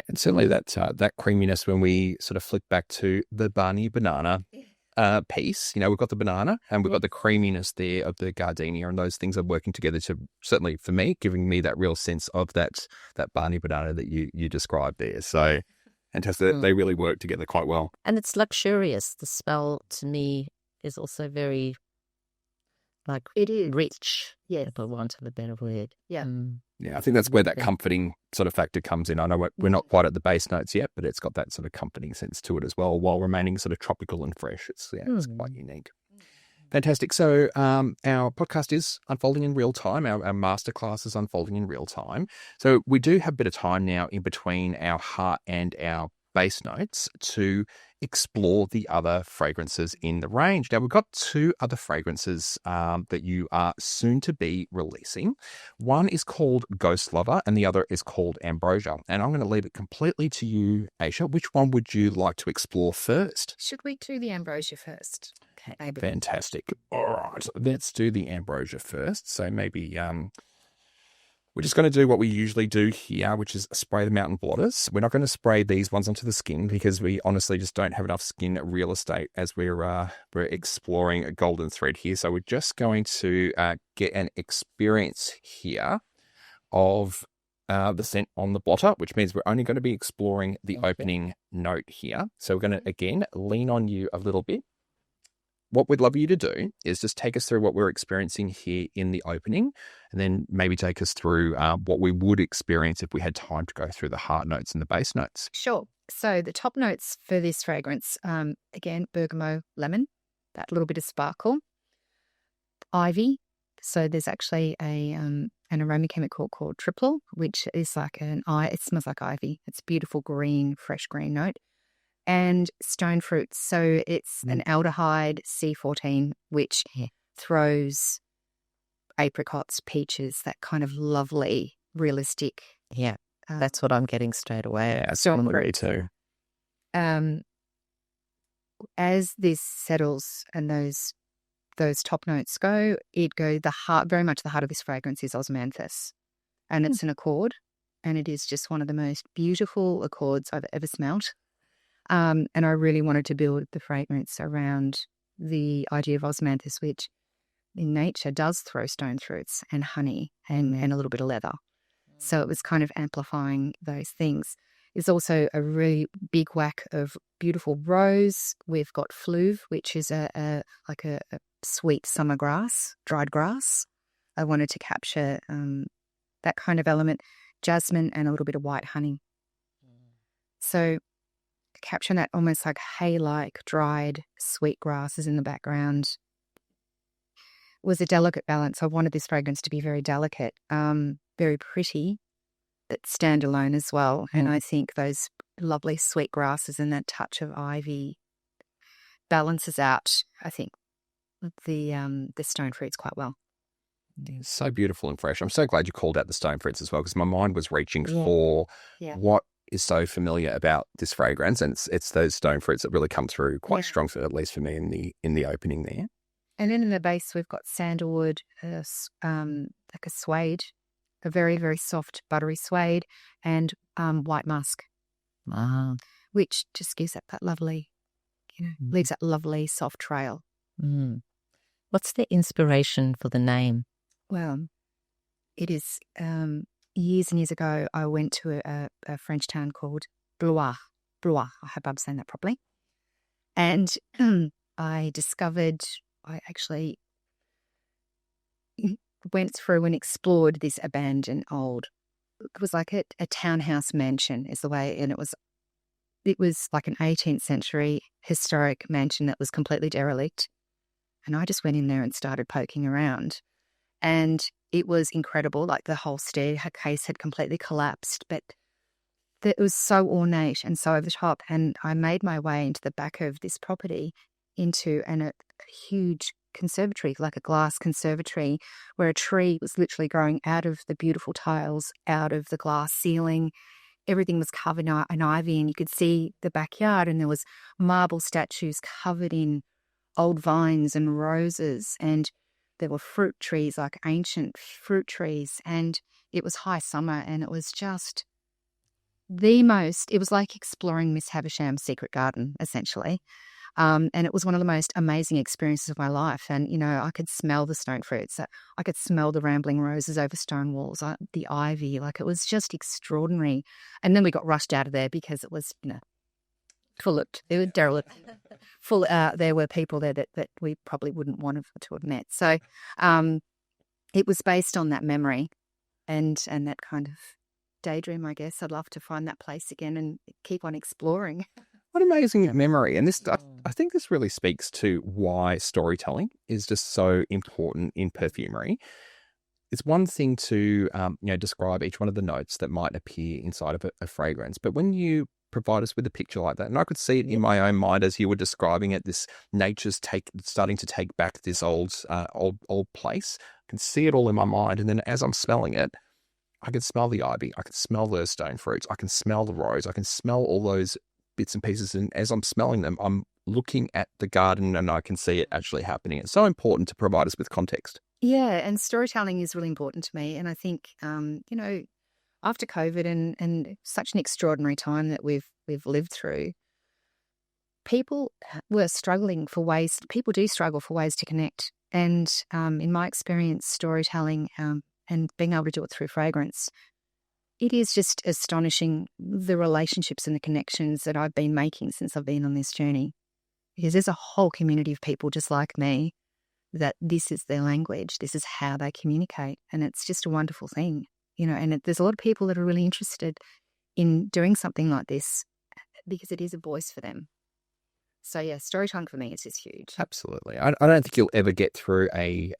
And certainly that creaminess when we sort of flick back to the Barney banana piece, we've got the banana and we've got the creaminess there of the gardenia, and those things are working together to, certainly for me, giving me that real sense of that Barney banana that you described there. So fantastic. They really work together quite well. And it's luxurious. The smell to me is also very it is rich. Yes. If I want of a better word. Yeah. Yeah, I think that's where that comforting sort of factor comes in. I know we're not quite at the base notes yet, but it's got that sort of comforting sense to it as well, while remaining sort of tropical and fresh. It's quite unique. Fantastic. So our podcast is unfolding in real time. Our masterclass is unfolding in real time. So we do have a bit of time now in between our heart and our base notes to explore the other fragrances in the range. Now, we've got two other fragrances that you are soon to be releasing. One is called Ghost Lover and the other is called Ambrosia. And I'm going to leave it completely to you, Aisha. Which one would you like to explore first? Should we do the ambrosia first? Okay. Maybe. Fantastic. All right, let's do the Ambrosia first. So maybe We're just going to do what we usually do here, which is spray the mountain blotters. We're not going to spray these ones onto the skin because we honestly just don't have enough skin real estate as we're exploring a golden thread here. So we're just going to get an experience here of the scent on the blotter, which means we're only going to be exploring the opening note here. So we're going to, again, lean on you a little bit. What we'd love you to do is just take us through what we're experiencing here in the opening, and then maybe take us through what we would experience if we had time to go through the heart notes and the base notes. Sure. So the top notes for this fragrance, again, bergamot, lemon, that little bit of sparkle, ivy. So there's actually an aroma chemical called triple, which is like it smells like ivy. It's beautiful green, fresh green note. And stone fruits. So it's an aldehyde C14, which throws apricots, peaches, that kind of lovely, realistic. Yeah, that's what I'm getting straight away. Yeah, stone fruit too. As this settles and those top notes go, very much the heart of this fragrance is osmanthus. And it's an accord, and it is just one of the most beautiful accords I've ever smelt. And I really wanted to build the fragrance around the idea of osmanthus, which in nature does throw stone fruits and honey and a little bit of leather. So it was kind of amplifying those things. There's also a really big whack of beautiful rose. We've got fluve, which is a sweet summer grass, dried grass. I wanted to capture that kind of element, jasmine and a little bit of white honey. So capture that almost like hay-like dried sweet grasses in the background was a delicate balance. I wanted this fragrance to be very delicate, very pretty, but standalone as well. And I think those lovely sweet grasses and that touch of ivy balances out, I think, the stone fruits quite well. It's so beautiful and fresh. I'm so glad you called out the stone fruits as well, because my mind was reaching for what is so familiar about this fragrance, and it's those stone fruits that really come through quite strong, at least for me in the opening there. And then in the base we've got sandalwood, like a suede, a very, very soft buttery suede, and white musk, which just gives that lovely, leaves that lovely soft trail. What's the inspiration for the name? Well, it is years and years ago, I went to a French town called Blois. I hope I'm saying that properly. And I actually went through and explored this abandoned it was like a townhouse mansion is the way, and it was like an 18th century historic mansion that was completely derelict. And I just went in there and started poking around. And it was incredible. Like the whole staircase had completely collapsed, but it was so ornate and so over the top. And I made my way into the back of this property into a huge conservatory, like a glass conservatory, where a tree was literally growing out of the beautiful tiles, out of the glass ceiling. Everything was covered in ivy, and you could see the backyard, and there was marble statues covered in old vines and roses, and there were fruit trees, like ancient fruit trees, and it was high summer, and it was just it was like exploring Miss Havisham's secret garden, essentially. And it was one of the most amazing experiences of my life. And, I could smell the stone fruits. I could smell the rambling roses over stone walls, the ivy. Like, it was just extraordinary. And then we got rushed out of there because it was, full of, they were derelict. There were people there that we probably wouldn't want to have met. So it was based on that memory and that kind of daydream, I guess. I'd love to find that place again and keep on exploring. What amazing memory. And this, I think this really speaks to why storytelling is just so important in perfumery. It's one thing to describe each one of the notes that might appear inside of a fragrance, but when you provide us with a picture like that, and I could see it in my own mind as you were describing it, this nature's starting to take back this old place. I can see it all in my mind, and then as I'm smelling it, I can smell the ivy, I can smell the stone fruits, I can smell the rose, I can smell all those bits and pieces, and as I'm smelling them, I'm looking at the garden and I can see it actually happening. It's so important to provide us with context. Yeah, and storytelling is really important to me. And I think, after COVID and such an extraordinary time that we've lived through, people were struggling for ways. People do struggle for ways to connect. And in my experience, storytelling and being able to do it through fragrance, it is just astonishing the relationships and the connections that I've been making since I've been on this journey. Because there's a whole community of people just like me that this is their language, this is how they communicate, and it's just a wonderful thing, and there's a lot of people that are really interested in doing something like this because it is a voice for them. So yeah, storytelling for me is just huge. Absolutely. I don't think you'll ever get through a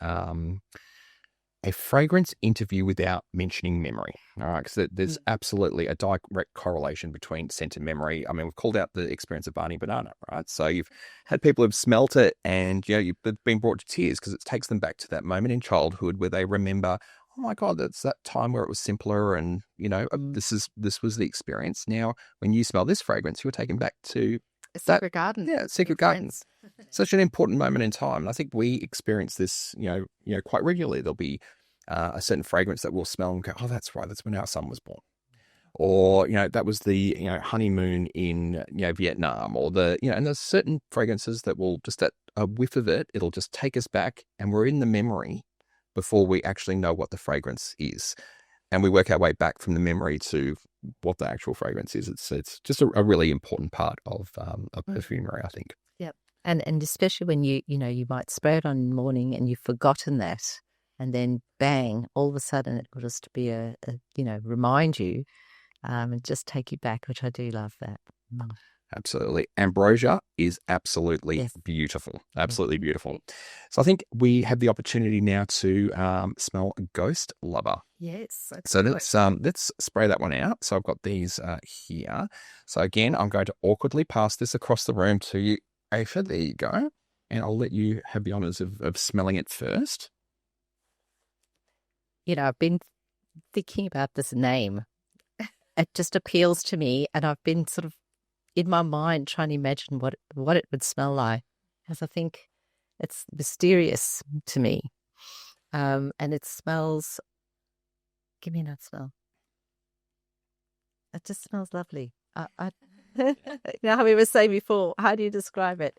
fragrance interview without mentioning memory. All right, because there's absolutely a direct correlation between scent and memory. I mean, we've called out the experience of Barney Banana, right? So you've had people who've smelt it and, you've been brought to tears because it takes them back to that moment in childhood where they remember, oh my God, that's that time where it was simpler and, this was the experience. Now, when you smell this fragrance, you're taken back to a secret garden. Yeah, secret garden. Such an important moment in time. And I think we experience this, quite regularly. There'll be a certain fragrance that we'll smell and go, oh, that's right. That's when our son was born. Or, that was the, honeymoon in, Vietnam or and there's certain fragrances that will just at a whiff of it, it'll just take us back and we're in the memory before we actually know what the fragrance is. And we work our way back from the memory to what the actual fragrance is. It's just a really important part of perfumery, I think. Yep. And especially when you might spray it on in the morning and you've forgotten that, and then bang, all of a sudden it will just be remind you and just take you back, which I do love that. Absolutely. Ambrosia is absolutely beautiful. Absolutely beautiful. So I think we have the opportunity now to smell Ghost Lover. Yes. So let's spray that one out. So I've got these here. So again, I'm going to awkwardly pass this across the room to you, Aisha. There you go. And I'll let you have the honours of smelling it first. I've been thinking about this name. It just appeals to me, and I've been sort of in my mind trying to imagine what it would smell like, because I think it's mysterious to me. And it smells, give me another smell. It just smells lovely. How we were saying before, how do you describe it?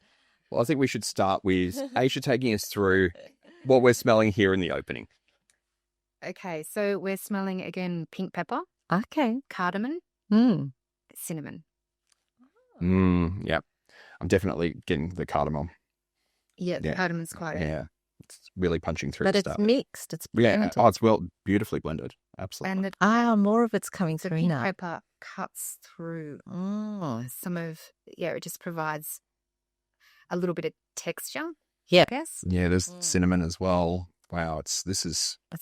Well, I think we should start with Aisha taking us through what we're smelling here in the opening. Okay, so we're smelling, again, pink pepper. Okay. Cardamom. Cinnamon. Yeah. I'm definitely getting the cardamom. Yeah, the cardamon's quite... Yeah. It's really punching through. But it's mixed. It's blended. Yeah. Oh, it's beautifully blended. Absolutely. And more of it's coming through pink now. pepper cuts through some of... Yeah, it just provides a little bit of texture. Yeah. I guess. Yeah, there's cinnamon as well. Wow, it's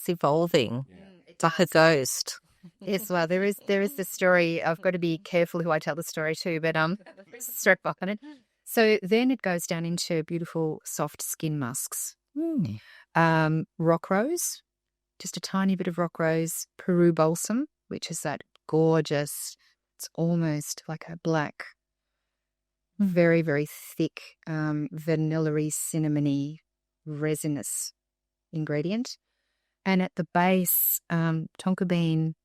evolving. It's like a ghost. Yes, well, there is the story. I've got to be careful who I tell the story to, but straight back on it. So then it goes down into beautiful soft skin musks. Rock rose, just a tiny bit of rock rose. Peru balsam, which is that gorgeous, it's almost like a black, very, very thick, vanilla-y, cinnamony, resinous ingredient. And at the base, tonka bean,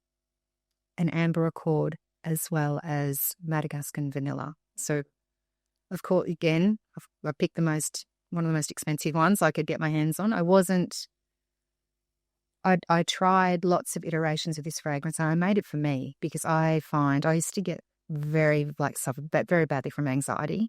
an amber accord, as well as Madagascan vanilla. So, of course, again, I picked one of the most expensive ones I could get my hands on. I tried lots of iterations of this fragrance, and I made it for me because I find I used to get suffer very badly from anxiety,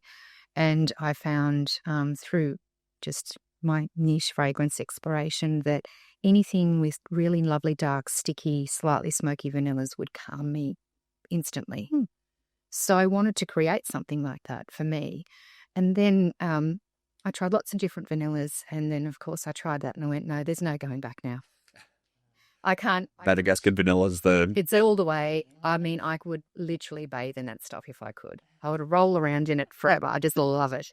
and I found through just my niche fragrance exploration that anything with really lovely, dark, sticky, slightly smoky vanillas would calm me instantly. So I wanted to create something like that for me. And then I tried lots of different vanillas. And then, of course, I tried that and I went, no, there's no going back now. I can't. Madagascan vanilla's It's all the way. I mean, I would literally bathe in that stuff if I could. I would roll around in it forever. I just love it.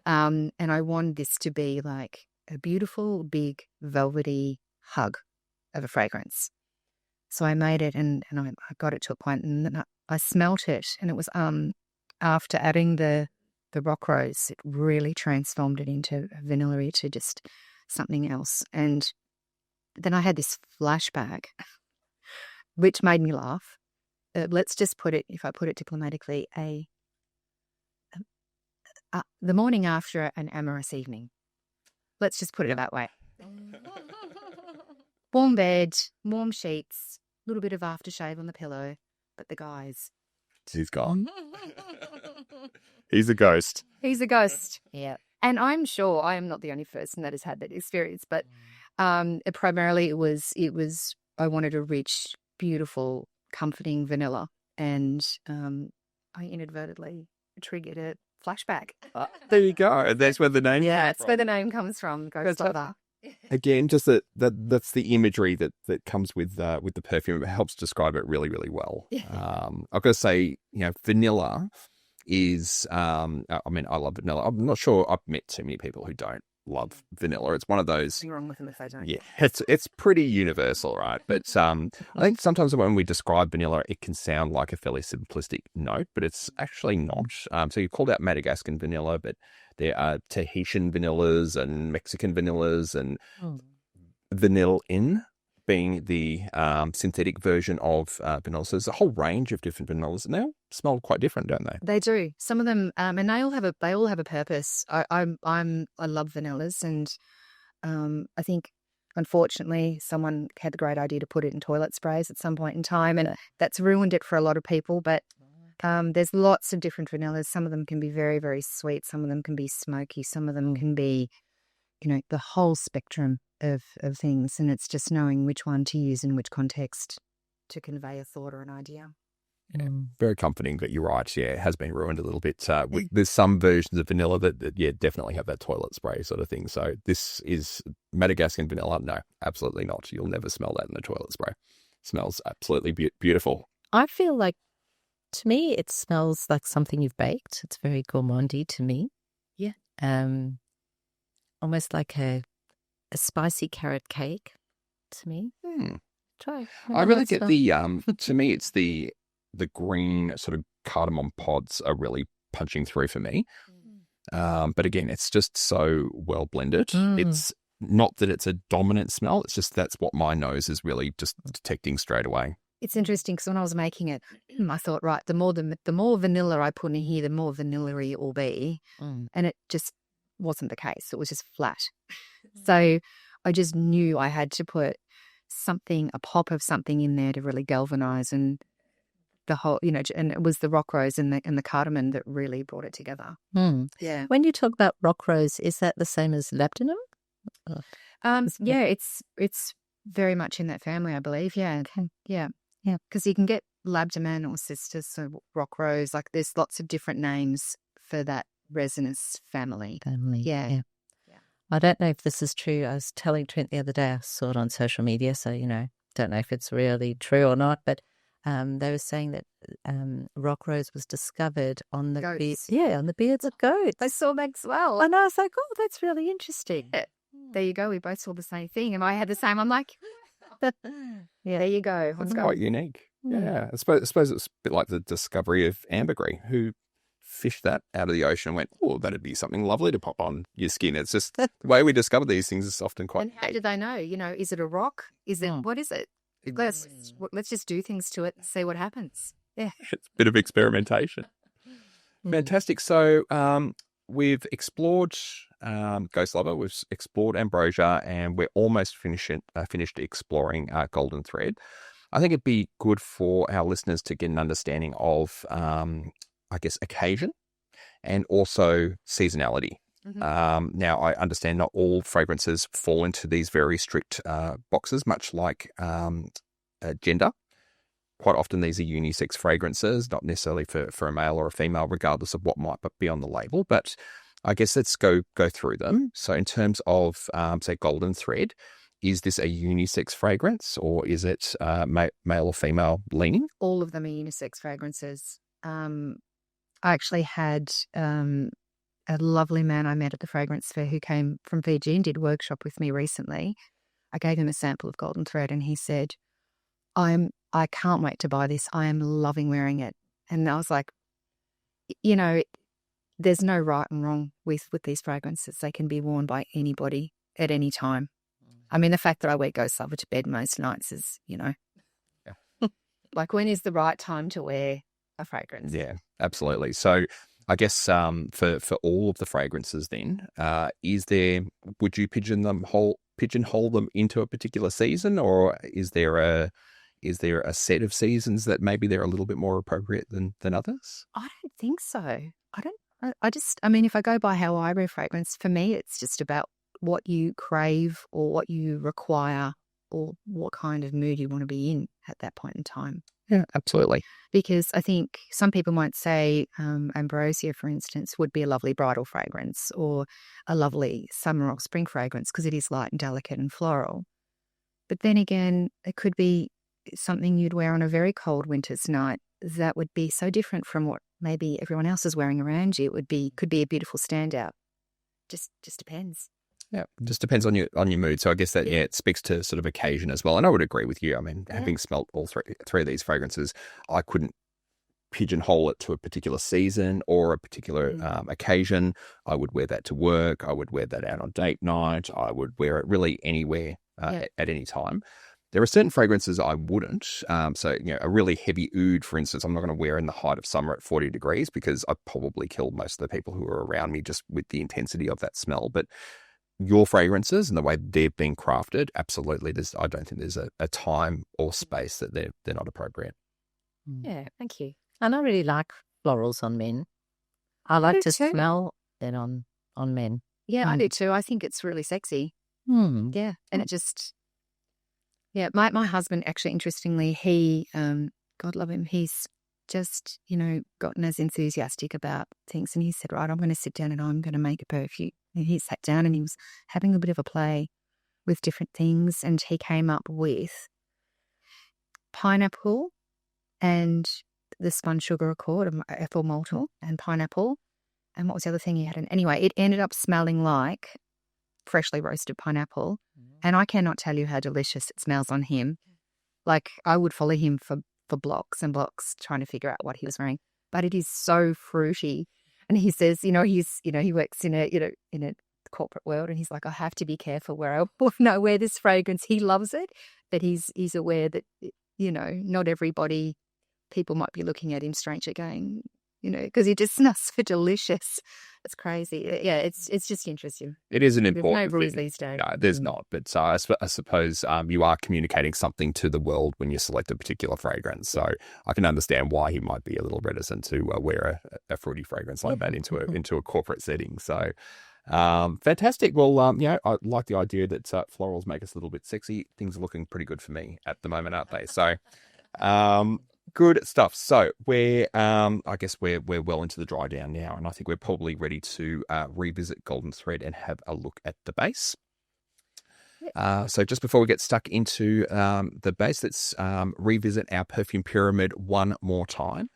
And I wanted this to be like a beautiful, big, velvety hug of a fragrance. So I made it and I got it to a point and then I smelt it. And it was after adding the rock rose, it really transformed it into vanilla to just something else. And then I had this flashback, which made me laugh. Let's just put it, if I put it diplomatically, the morning after an amorous evening. Let's just put it that way. Warm bed, warm sheets, a little bit of aftershave on the pillow, but the guy's... He's gone. He's a ghost. He's a ghost. Yeah. And I'm sure I am not the only person that has had that experience, but primarily it was I wanted a rich, beautiful, comforting vanilla, and I inadvertently triggered a flashback. There you go. That's where the name That's where the name comes from, Ghost Lover. Again, just that's the imagery that comes with the perfume. It helps describe it really, really well. I've got to say, vanilla is, I love vanilla. I'm not sure I've met too many people who don't love vanilla. It's one of those... Nothing wrong with them if they don't. Yeah, it's pretty universal, right? But I think sometimes when we describe vanilla, it can sound like a fairly simplistic note, but it's actually not. So you called out Madagascan vanilla, but there are Tahitian vanillas and Mexican vanillas, and vanillin being the synthetic version of vanilla. So there's a whole range of different vanillas, and they all smell quite different, don't they? They do. Some of them, and they all have a purpose. I love vanillas, and I think unfortunately someone had the great idea to put it in toilet sprays at some point in time, and that's ruined it for a lot of people. But there's lots of different vanillas. Some of them can be very, very sweet. Some of them can be smoky. Some of them can be, the whole spectrum of things. And it's just knowing which one to use in which context to convey a thought or an idea. Yeah, very comforting, but you're right. Yeah, it has been ruined a little bit. There's some versions of vanilla that definitely have that toilet spray sort of thing. So this is Madagascan vanilla. No, absolutely not. You'll never smell that in the toilet spray. It smells absolutely beautiful. I feel like, to me, it smells like something you've baked. It's very gourmandy to me. Yeah. Almost like a spicy carrot cake to me. Try. I really get to me, it's the green sort of cardamom pods are really punching through for me. But again, it's just so well blended. It's not that it's a dominant smell. It's just that's what my nose is really just detecting straight away. It's interesting because when I was making it, I thought, right, the more vanilla I put in here, the more vanilla-y it will be. And it just wasn't the case. It was just flat. So I just knew I had to put a pop of something in there to really galvanize, and the whole, and it was the rock rose and the cardamom that really brought it together. Yeah. When you talk about rock rose, is that the same as labdanum? Yeah, it's very much in that family, I believe. Yeah. Okay. Yeah. Because you can get labdaman or cistus, so rock rose. Like there's lots of different names for that resinous family. Yeah. I don't know if this is true. I was telling Trent the other day, I saw it on social media, so, don't know if it's really true or not, but they were saying that rock rose was discovered on the on the beards of goats. They saw Maxwell. And I was like, oh, that's really interesting. Yeah. There you go. We both saw the same thing, and I had the same. I'm like, there you go. It's quite unique. Yeah. I suppose it's a bit like the discovery of ambergris. Who fished that out of the ocean and went, oh, that'd be something lovely to pop on your skin. It's just the way we discover these things is often quite... And how did they know? Is it a rock? Is it, what is it? Let's just do things to it and see what happens. Yeah. It's a bit of experimentation. Fantastic. So we've explored Ghost Lover, we've explored Ambrosia, and we're almost finished exploring Golden Thread. I think it'd be good for our listeners to get an understanding of, occasion and also seasonality. Now, I understand not all fragrances fall into these very strict boxes, much like gender. Quite often these are unisex fragrances, not necessarily for a male or a female, regardless of what might be on the label. But I guess let's go through them. So in terms of, say, Golden Thread, is this a unisex fragrance, or is it male or female leaning? All of them are unisex fragrances. I actually had a lovely man I met at the fragrance fair who came from Fiji and did a workshop with me recently. I gave him a sample of Golden Thread and he said, I can't wait to buy this. I am loving wearing it. And I was like, there's no right and wrong with these fragrances. They can be worn by anybody. at any time. I mean, the fact that I wear Ghost Lover to bed most nights is, Yeah. like, when is the right time to wear a fragrance? Yeah, absolutely. So I guess for all of the fragrances then, would you pigeonhole them into a particular season, or is there a set of seasons that maybe they're a little bit more appropriate than others? I don't think so. I mean, if I go by how I wear fragrance, for me, it's just about what you crave or what you require or what kind of mood you want to be in at that point in time. Yeah, absolutely. Because I think some people might say ambrosia, for instance, would be a lovely bridal fragrance or a lovely summer or spring fragrance because it is light and delicate and floral. But then again, it could be something you'd wear on a very cold winter's night that would be so different from what maybe everyone else is wearing around you. Could be a beautiful standout. Just depends. Yeah, it just depends on your mood. So I guess that it speaks to sort of occasion as well. And I would agree with you. I mean, having smelt all three of these fragrances, I couldn't pigeonhole it to a particular season or a particular occasion. I would wear that to work. I would wear that out on date night. I would wear it really anywhere at any time. There are certain fragrances I wouldn't. So, a really heavy oud, for instance, I'm not going to wear in the height of summer at 40 degrees because I'd probably kill most of the people who are around me just with the intensity of that smell. But your fragrances and the way they've been crafted, absolutely. I don't think there's a time or space that they're not appropriate. Yeah, thank you. And I really like florals on men. I like to smell it on men. Yeah, I do too. I think it's really sexy. Yeah, and it just... Yeah, my husband, actually, interestingly, he, God love him, he's just, gotten as enthusiastic about things. And he said, right, I'm going to sit down and I'm going to make a perfume. And he sat down and he was having a bit of a play with different things. And he came up with pineapple and the spun sugar accord, ethyl maltol and pineapple. And what was the other thing he had? And anyway, it ended up smelling like freshly roasted pineapple. And I cannot tell you how delicious it smells on him. Like, I would follow him for blocks and blocks trying to figure out what he was wearing. But it is so fruity. And he says, he works in a corporate world, and he's like, I have to be careful when I wear this fragrance. He loves it, but he's aware that, not everybody, people might be looking at him strangely going, because he just smells so delicious. It's crazy. Yeah, it's just interesting. It is an important There's no rules thing. these days. No, there's not. But I suppose you are communicating something to the world when you select a particular fragrance. So I can understand why he might be a little reticent to wear a fruity fragrance like that into a corporate setting. So fantastic. Well, I like the idea that florals make us a little bit sexy. Things are looking pretty good for me at the moment, aren't they? So good stuff. So I guess we're well into the dry down now, and I think we're probably ready to revisit Golden Thread and have a look at the base. So just before we get stuck into the base, let's revisit our perfume pyramid one more time.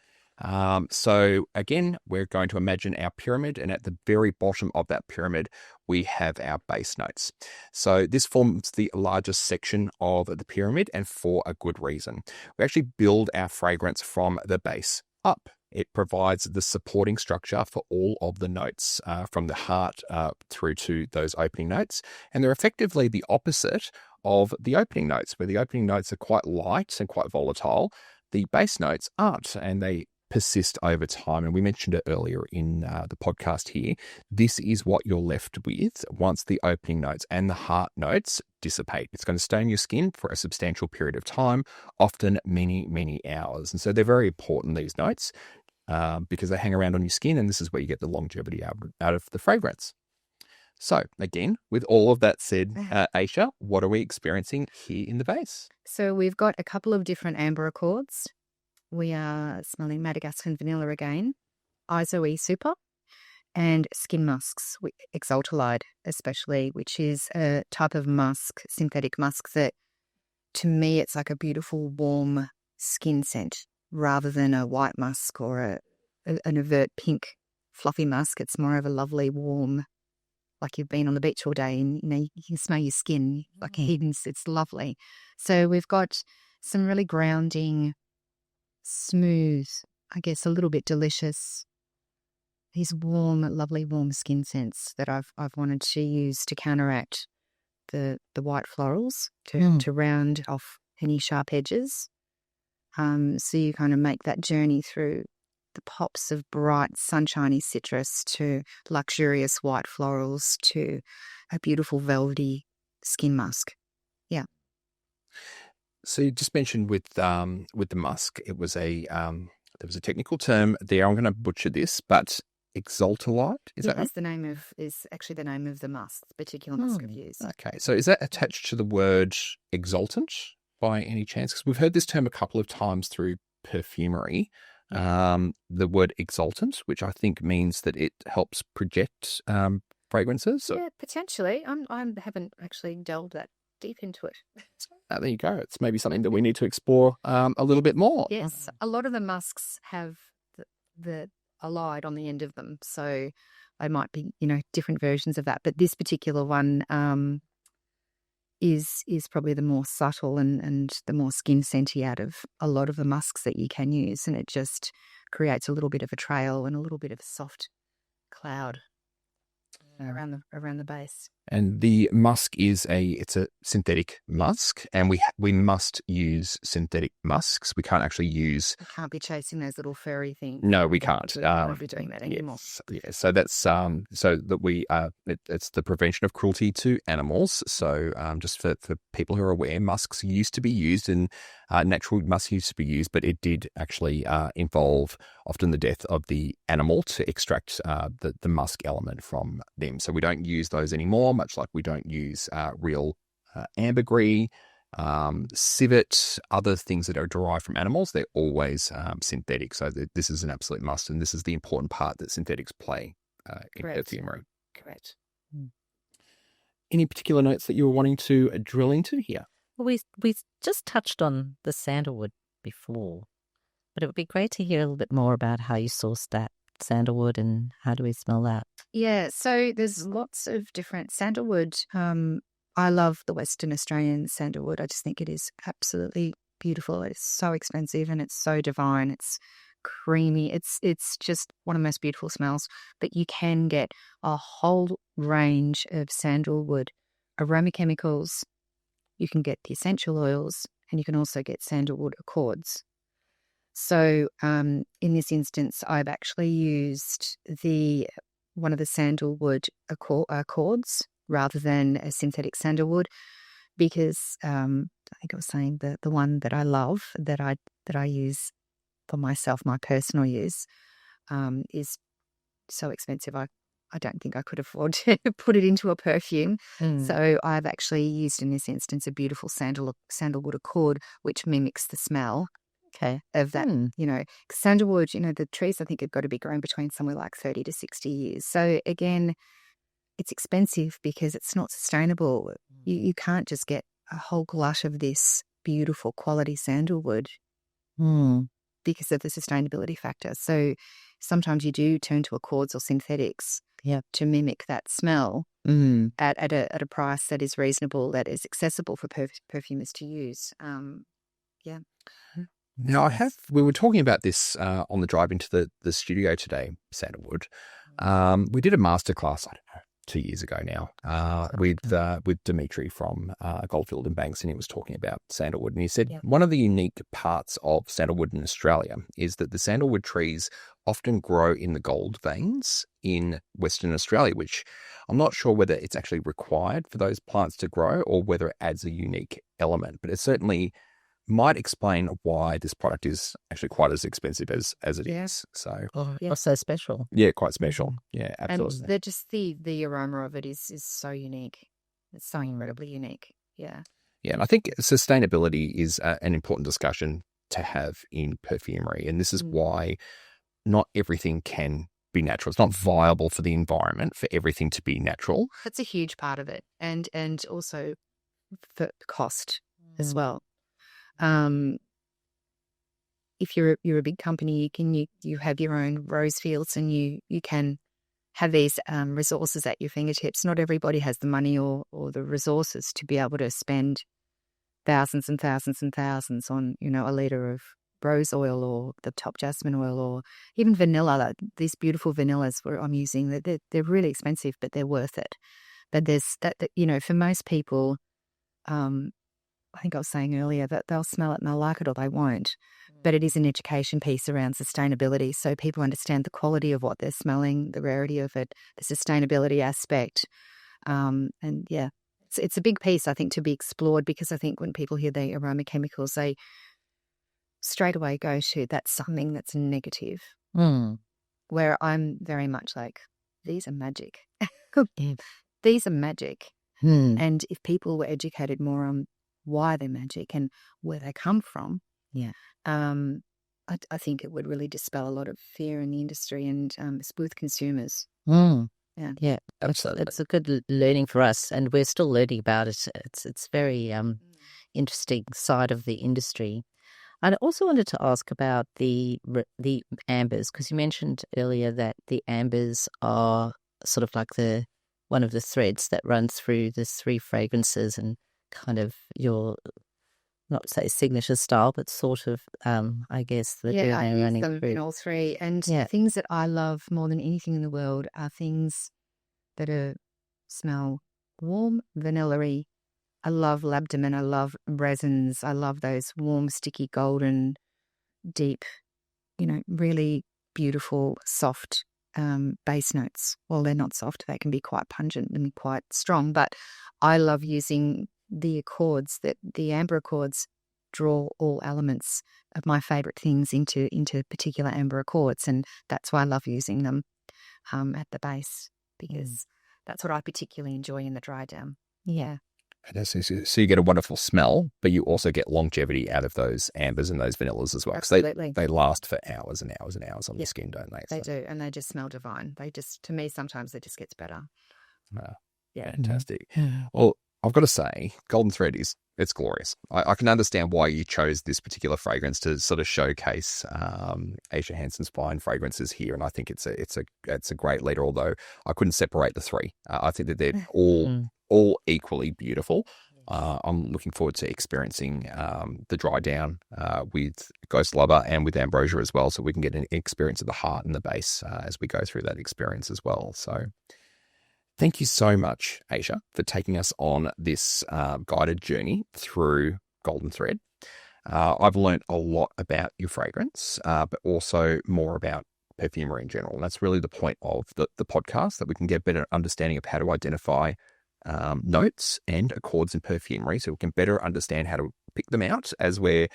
So again, we're going to imagine our pyramid, and at the very bottom of that pyramid, we have our base notes. So this forms the largest section of the pyramid, and for a good reason. We actually build our fragrance from the base up. It provides the supporting structure for all of the notes from the heart through to those opening notes. And they're effectively the opposite of the opening notes, where the opening notes are quite light and quite volatile. The base notes aren't, and they persist over time. And we mentioned it earlier in the podcast here. This is what you're left with once the opening notes and the heart notes dissipate. It's going to stay in your skin for a substantial period of time, often many, many hours. And so they're very important, these notes, because they hang around on your skin, and this is where you get the longevity out of the fragrance. So again, with all of that said, Aisha, what are we experiencing here in the base? So we've got a couple of different amber accords. We are smelling Madagascan vanilla again, Isoe super, and skin musks, Exaltalide especially, which is a type of musk, synthetic musk, that to me it's like a beautiful warm skin scent rather than a white musk or an overt pink fluffy musk. It's more of a lovely warm, like you've been on the beach all day and you can smell your skin like it's lovely. So we've got some really grounding, smooth, I guess a little bit delicious, these warm, lovely warm skin scents that I've wanted to use to counteract the white florals to round off any sharp edges. So you kind of make that journey through the pops of bright, sunshiny citrus to luxurious white florals to a beautiful velvety skin musk. Yeah. So you just mentioned with the musk, it was there was a technical term there. I'm going to butcher this, but exaltalite, is that right? Is actually the name of the musk, the particular musk I've used. Okay, so is that attached to the word exaltant by any chance? Because we've heard this term a couple of times through perfumery. The word exaltant, which I think means that it helps project fragrances. Yeah, potentially. I haven't actually delved that deep into it. There you go. It's maybe something that we need to explore a little bit more. Yes, a lot of the musks have the alide on the end of them, so they might be different versions of that. But this particular one is probably the more subtle and the more skin scenty out of a lot of the musks that you can use, and it just creates a little bit of a trail and a little bit of a soft cloud around the base. And the musk it's a synthetic musk, and we must use synthetic musks. We can't actually use. We can't be chasing those little furry things. No, we can't. We won't be doing that anymore. Yeah, so that's so that we it's the prevention of cruelty to animals. So just for people who are aware, musks used to be used and natural musk used to be used, but it did actually involve often the death of the animal to extract the musk element from them. So we don't use those anymore, much like we don't use real ambergris, civet, other things that are derived from animals. They're always synthetic. So this is an absolute must, and this is the important part that synthetics play in perfumery. Correct. Any particular notes that you were wanting to drill into here? Well, we just touched on the sandalwood before, but it would be great to hear a little bit more about how you sourced that sandalwood and how do we smell that? Yeah, so there's lots of different sandalwood. I love the Western Australian sandalwood. I just think it is absolutely beautiful. It's so expensive and it's so divine. It's creamy. It's just one of the most beautiful smells. But you can get a whole range of sandalwood aroma chemicals. You can get the essential oils, and you can also get sandalwood accords. So in this instance, I've actually used one of the sandalwood accords rather than a synthetic sandalwood, because I think I was saying the one that I love that I use for myself, my personal use, is so expensive. I don't think I could afford to put it into a perfume. So I've actually used in this instance a beautiful sandalwood accord, which mimics the smell of that. Sandalwood, the trees I think have got to be grown between somewhere like 30 to 60 years. So again, it's expensive because it's not sustainable. You can't just get a whole glut of this beautiful quality sandalwood because of the sustainability factor. So sometimes you do turn to accords or synthetics to mimic that smell at a price that is reasonable, that is accessible for perfumers to use. Now, we were talking about this on the drive into the studio today, sandalwood. We did a masterclass, I don't know, 2 years ago now, with Dimitri from Goldfield and Banks, and he was talking about sandalwood. And he said one of the unique parts of sandalwood in Australia is that the sandalwood trees often grow in the gold veins in Western Australia, which I'm not sure whether it's actually required for those plants to grow or whether it adds a unique element, but it certainly might explain why this product is actually quite as expensive as it is. So, so special. Yeah, quite special. Yeah, absolutely. And the aroma of it is so unique. It's so incredibly unique. Yeah. Yeah, and I think sustainability is an important discussion to have in perfumery, and this is why not everything can be natural. It's not viable for the environment for everything to be natural. That's a huge part of it, and also for cost as well. If you're a big company, you have your own rose fields, and you can have these resources at your fingertips. Not everybody has the money or the resources to be able to spend thousands and thousands and thousands on a litre of rose oil or the top jasmine oil or even vanilla. These beautiful vanillas I'm using, they're really expensive, but they're worth it. But there's that, for most people, I think I was saying earlier that they'll smell it and they'll like it or they won't. But it is an education piece around sustainability. So people understand the quality of what they're smelling, the rarity of it, the sustainability aspect. And yeah, it's a big piece, I think, to be explored, because I think when people hear the aroma chemicals, they straight away go to that's something that's negative. Where I'm very much like, these are magic. These are magic. And if people were educated more on why they're magic and where they come from, I think it would really dispel a lot of fear in the industry and with consumers. Yeah, Absolutely. it's a good learning for us, and we're still learning about it. It's very interesting side of the industry. I also wanted to ask about the ambers, because you mentioned earlier that the ambers are sort of like one of the threads that runs through the three fragrances, and kind of your, not say signature style, but sort of, I guess, the journey I use running them through. in all three. And the things that I love more than anything in the world are things that smell warm, vanilla-y. I love labdamen. I love resins. I love those warm, sticky, golden, deep, really beautiful, soft base notes. Well, they're not soft. They can be quite pungent and quite strong. But I love using the accords, that the amber accords draw all elements of my favourite things into particular amber accords. And that's why I love using them at the base, because that's what I particularly enjoy in the dry down. Yeah. So you get a wonderful smell, but you also get longevity out of those ambers and those vanillas as well. Absolutely. They last for hours and hours and hours on the skin, don't they? They do, and they just smell divine. To me, sometimes it just gets better. Fantastic. Well, I've got to say, Golden Thread it's glorious. I can understand why you chose this particular fragrance to sort of showcase Aisha Hansen's fine fragrances here, and I think it's a great leader. Although I couldn't separate the three, I think that they're all equally beautiful. I'm looking forward to experiencing the dry down with Ghost Lover and with Ambrosia as well, so we can get an experience of the heart and the base as we go through that experience as well. So thank you so much, Aisha, for taking us on this guided journey through Golden Thread. I've learned a lot about your fragrance, but also more about perfumery in general. And that's really the point of the podcast, that we can get a better understanding of how to identify notes and accords in perfumery, so we can better understand how to pick them out as we're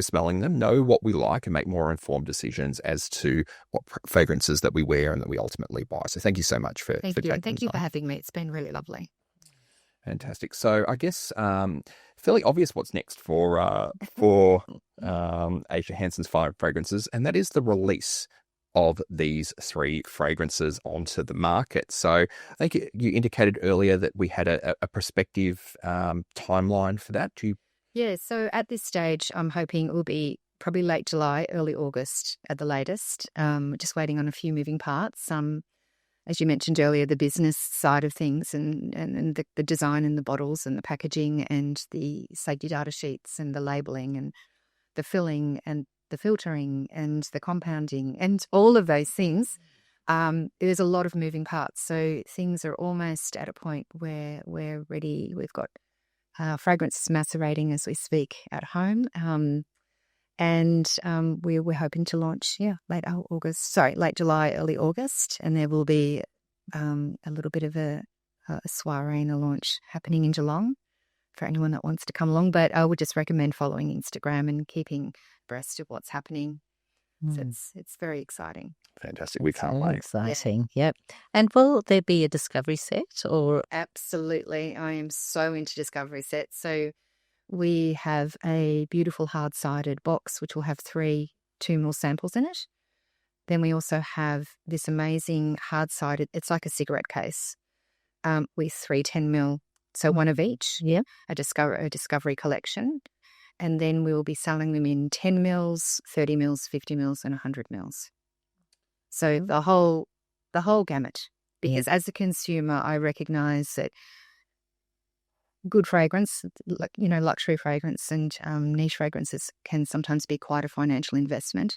smelling them, know what we like, and make more informed decisions as to what fragrances that we wear and that we ultimately buy. So thank you so much for Thank you for having me. It's been really lovely. Fantastic. So I guess fairly obvious what's next for Aisha Hansen's fine fragrances, and that is the release of these three fragrances onto the market. So I think you indicated earlier that we had a prospective timeline for that. Yeah, so at this stage, I'm hoping it will be probably late July, early August at the latest. Just waiting on a few moving parts. As you mentioned earlier, the business side of things and the design and the bottles and the packaging and the safety data sheets and the labelling and the filling and the filtering and the compounding and all of those things. There's a lot of moving parts. So things are almost at a point where we're ready. We've got fragrances macerating as we speak at home. And we're hoping to launch, late July, early August. And there will be a little bit of a soiree and a launch happening in Geelong for anyone that wants to come along. But I would just recommend following Instagram and keeping abreast of what's happening. So it's very exciting. Fantastic. We can't wait. Exciting. Yep. And will there be a discovery set or? Absolutely. I am so into discovery sets. So we have a beautiful hard-sided box, which will have 3 2 ml samples in it. Then we also have this amazing hard-sided, it's like a cigarette case with 3 10 ml. So one of each, a discovery collection. And then we will be selling them in 10 mils, 30 mils, 50 mils, and 100 mils. So the whole gamut. Because as a consumer, I recognise that good fragrance, luxury fragrance and niche fragrances can sometimes be quite a financial investment.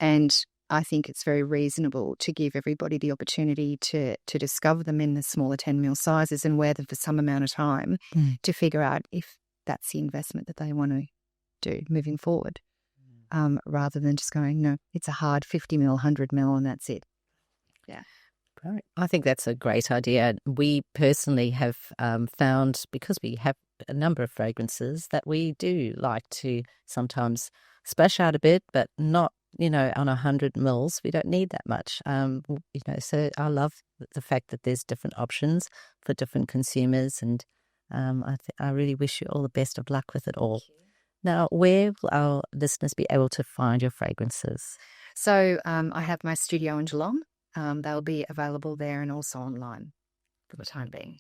And I think it's very reasonable to give everybody the opportunity to discover them in the smaller 10 ml sizes and wear them for some amount of time to figure out if that's the investment that they want to do moving forward, rather than just going, no, it's a hard 50 ml, 100 ml, and that's it. Yeah. Right. I think that's a great idea. We personally have found, because we have a number of fragrances, that we do like to sometimes splash out a bit, but not, on 100 mils. We don't need that much. So I love the fact that there's different options for different consumers, and I really wish you all the best of luck with it all. Now, where will our listeners be able to find your fragrances? So I have my studio in Geelong. They'll be available there and also online for the time being.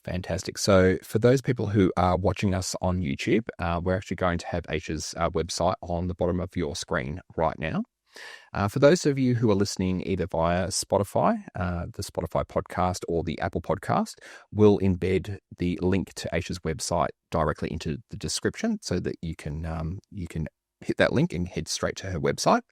Fantastic. So for those people who are watching us on YouTube, we're actually going to have Aisha's website on the bottom of your screen right now. For those of you who are listening either via Spotify, the Spotify podcast, or the Apple podcast, we'll embed the link to Aisha's website directly into the description so that you can hit that link and head straight to her website.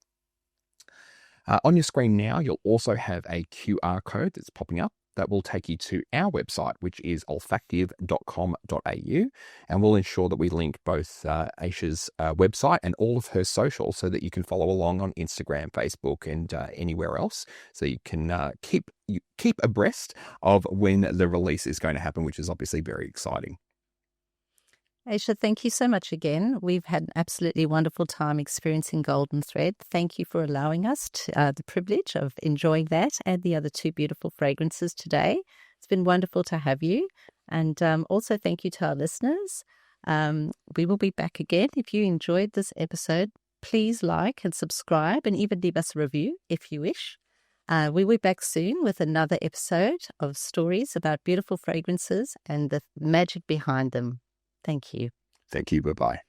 On your screen now, you'll also have a QR code that's popping up that will take you to our website, which is olfactive.com.au, and we'll ensure that we link both Aisha's website and all of her socials so that you can follow along on Instagram, Facebook, and anywhere else, so you can keep abreast of when the release is going to happen, which is obviously very exciting. Aisha, thank you so much again. We've had an absolutely wonderful time experiencing Golden Thread. Thank you for allowing us the privilege of enjoying that and the other two beautiful fragrances today. It's been wonderful to have you. And also thank you to our listeners. We will be back again. If you enjoyed this episode, please like and subscribe and even leave us a review if you wish. We will be back soon with another episode of stories about beautiful fragrances and the magic behind them. Thank you. Thank you. Bye-bye.